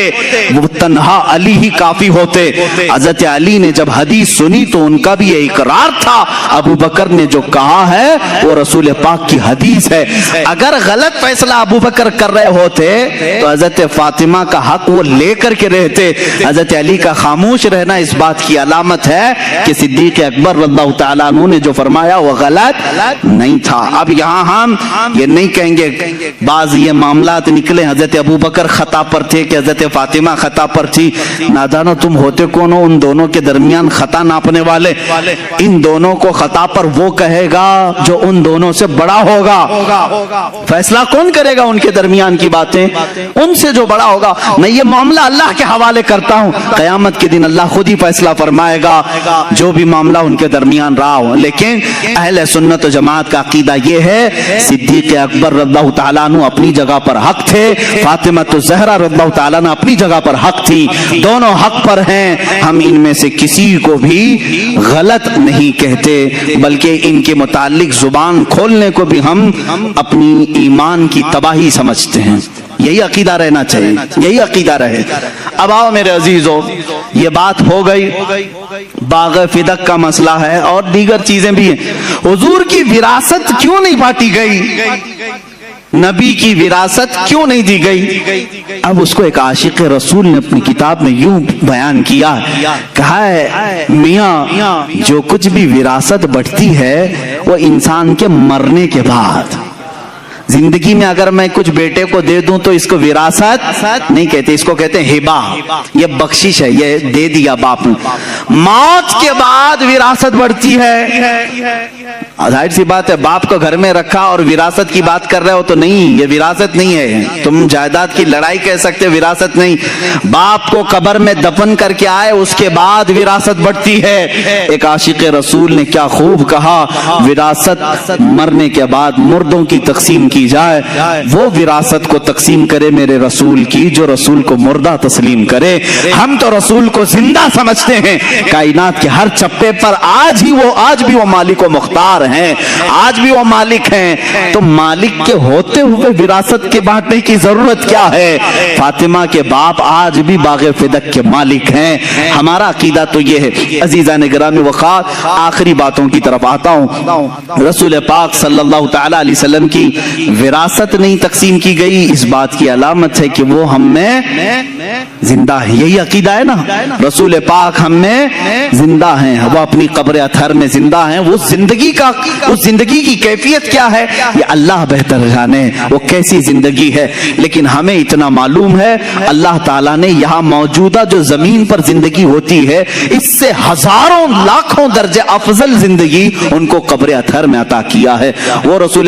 وہ تنہا علی ہی کافی ہوتے. حضرت علی نے جب حدیث سنی تو ان کا بھی یہ اقرار تھا, ابو بکر نے جو کہا ہے وہ رسول پاک کی حدیث ہے. اگر غلط فیصلہ ابو بکر کر رہے ہوتے تو حضرت فاطمہ کا حق وہ لے کر کے رہتے. حضرت علی کا خاموش رہنا اس بات کی علامت ہے کہ صدیق اکبر رضی اللہ تعالیٰ عنہ نے جو فرمایا وہ غلط نہیں تھا. اب یہاں ہم یہ نہیں کہیں گے بعض یہ معاملات نکلے حضرت ابو بکر خطا پر تھے کہ حضرت فاطمہ خطا پر تھی. نادانو, تم ہوتے کون ہو ان دونوں کے درمیان خطا ناپنے والے؟ ان دونوں کو خطا پر وہ کہے گا جو ان دونوں سے بڑا ہوگا. فیصلہ کون کرے گا ان کے درمیان کی باتیں؟ ان سے جو بڑا ہوگا. میں یہ معاملہ اللہ کے حوالے کرتا ہوں, قیامت کے دن اللہ خود ہی فیصلہ فرمائے گا جو بھی معاملہ ان کے درمیان رہا ہو. لیکن اہل سنت و جماعت کا عقیدہ یہ ہے صدیق اکبر رضی اللہ تعالیٰ عنہ اپنی جگہ پر حق تھے, فاطمہ الزہرا رضی اللہ تعالیٰ عنہ اپنی جگہ پر حق تھی, دونوں حق پر ہیں. ہم ان میں سے کسی کو بھی غلط نہیں کہتے, بلکہ ان کے متعلق زبان کھولنے کو بھی ہم اپنی ایمان کی تباہی سمجھتے ہیں. یہی عقیدہ رہنا چاہیے, یہی عقیدہ رہے. اب آؤ میرے عزیزو, یہ بات ہو گئی, باغ فدق کا مسئلہ ہے اور دیگر چیزیں بھی ہیں. حضور کی وراثت کیوں نہیں بانٹی گئی؟ نبی کی وراثت کیوں نہیں دی گئی؟ اب اس کو ایک عاشق رسول نے اپنی کتاب میں یوں بیان کیا, کہا ہے میاں جو کچھ بھی وراثت بڑھتی ہے وہ انسان کے مرنے کے بعد. زندگی میں اگر میں کچھ بیٹے کو دے دوں تو اس کو وراثت نہیں کہتے, اس کو کہتے ہیں ہبہ, یہ بخشش ہے, یہ دے دیا باپ نے. موت کے بعد وراثت بڑھتی ہے. ظاہر سی بات ہے, باپ کو گھر میں رکھا اور وراثت کی بات کر رہے ہو تو نہیں, یہ وراثت نہیں ہے. تم جائیداد کی لڑائی کہہ سکتے, وراثت نہیں. باپ کو قبر میں دفن کر کے آئے اس کے بعد وراثت بڑھتی ہے. ایک عاشق رسول نے کیا خوب کہا, وراثت مرنے کے بعد مردوں کی تقسیم کی جائے, وہ وراثت کو تقسیم کرے میرے رسول کی جو رسول کو مردہ تسلیم کرے. ہم تو رسول کو زندہ سمجھتے ہیں, کائنات کے ہر چپے پر آج بھی وہ مالک و مختار ہیں, آج بھی وہ مالک ہیں. تو مالک کے ہوتے ہوئے وراثت کے بانٹنے کی ضرورت کیا ہے؟ فاطمہ کے باپ آج بھی باغ فدق کے مالک ہیں. ہمارا عقیدہ تو یہ ہے. عزیزان گرامی وقار, آخری باتوں کی طرف آتا ہوں. رسول پاک صلی اللہ تعالی علیہ وسلم کی وراثت نہیں تقسیم کی گئی, اس بات کی علامت ہے کہ وہ ہم میں زندہ ہے. یہی عقیدہ ہے نا, رسول پاک ہم میں زندہ ہیں, وہ اپنی قبر اطہر میں زندہ ہیں. وہ زندگی کی کیفیت کیا ہے یہ اللہ بہتر جانے, وہ کیسی زندگی ہے. لیکن ہمیں اتنا معلوم ہے اللہ تعالیٰ نے یہاں موجودہ جو زمین پر زندگی ہوتی ہے اس سے ہزاروں لاکھوں درجے افضل زندگی ان کو قبر اطہر میں عطا کیا ہے. وہ رسول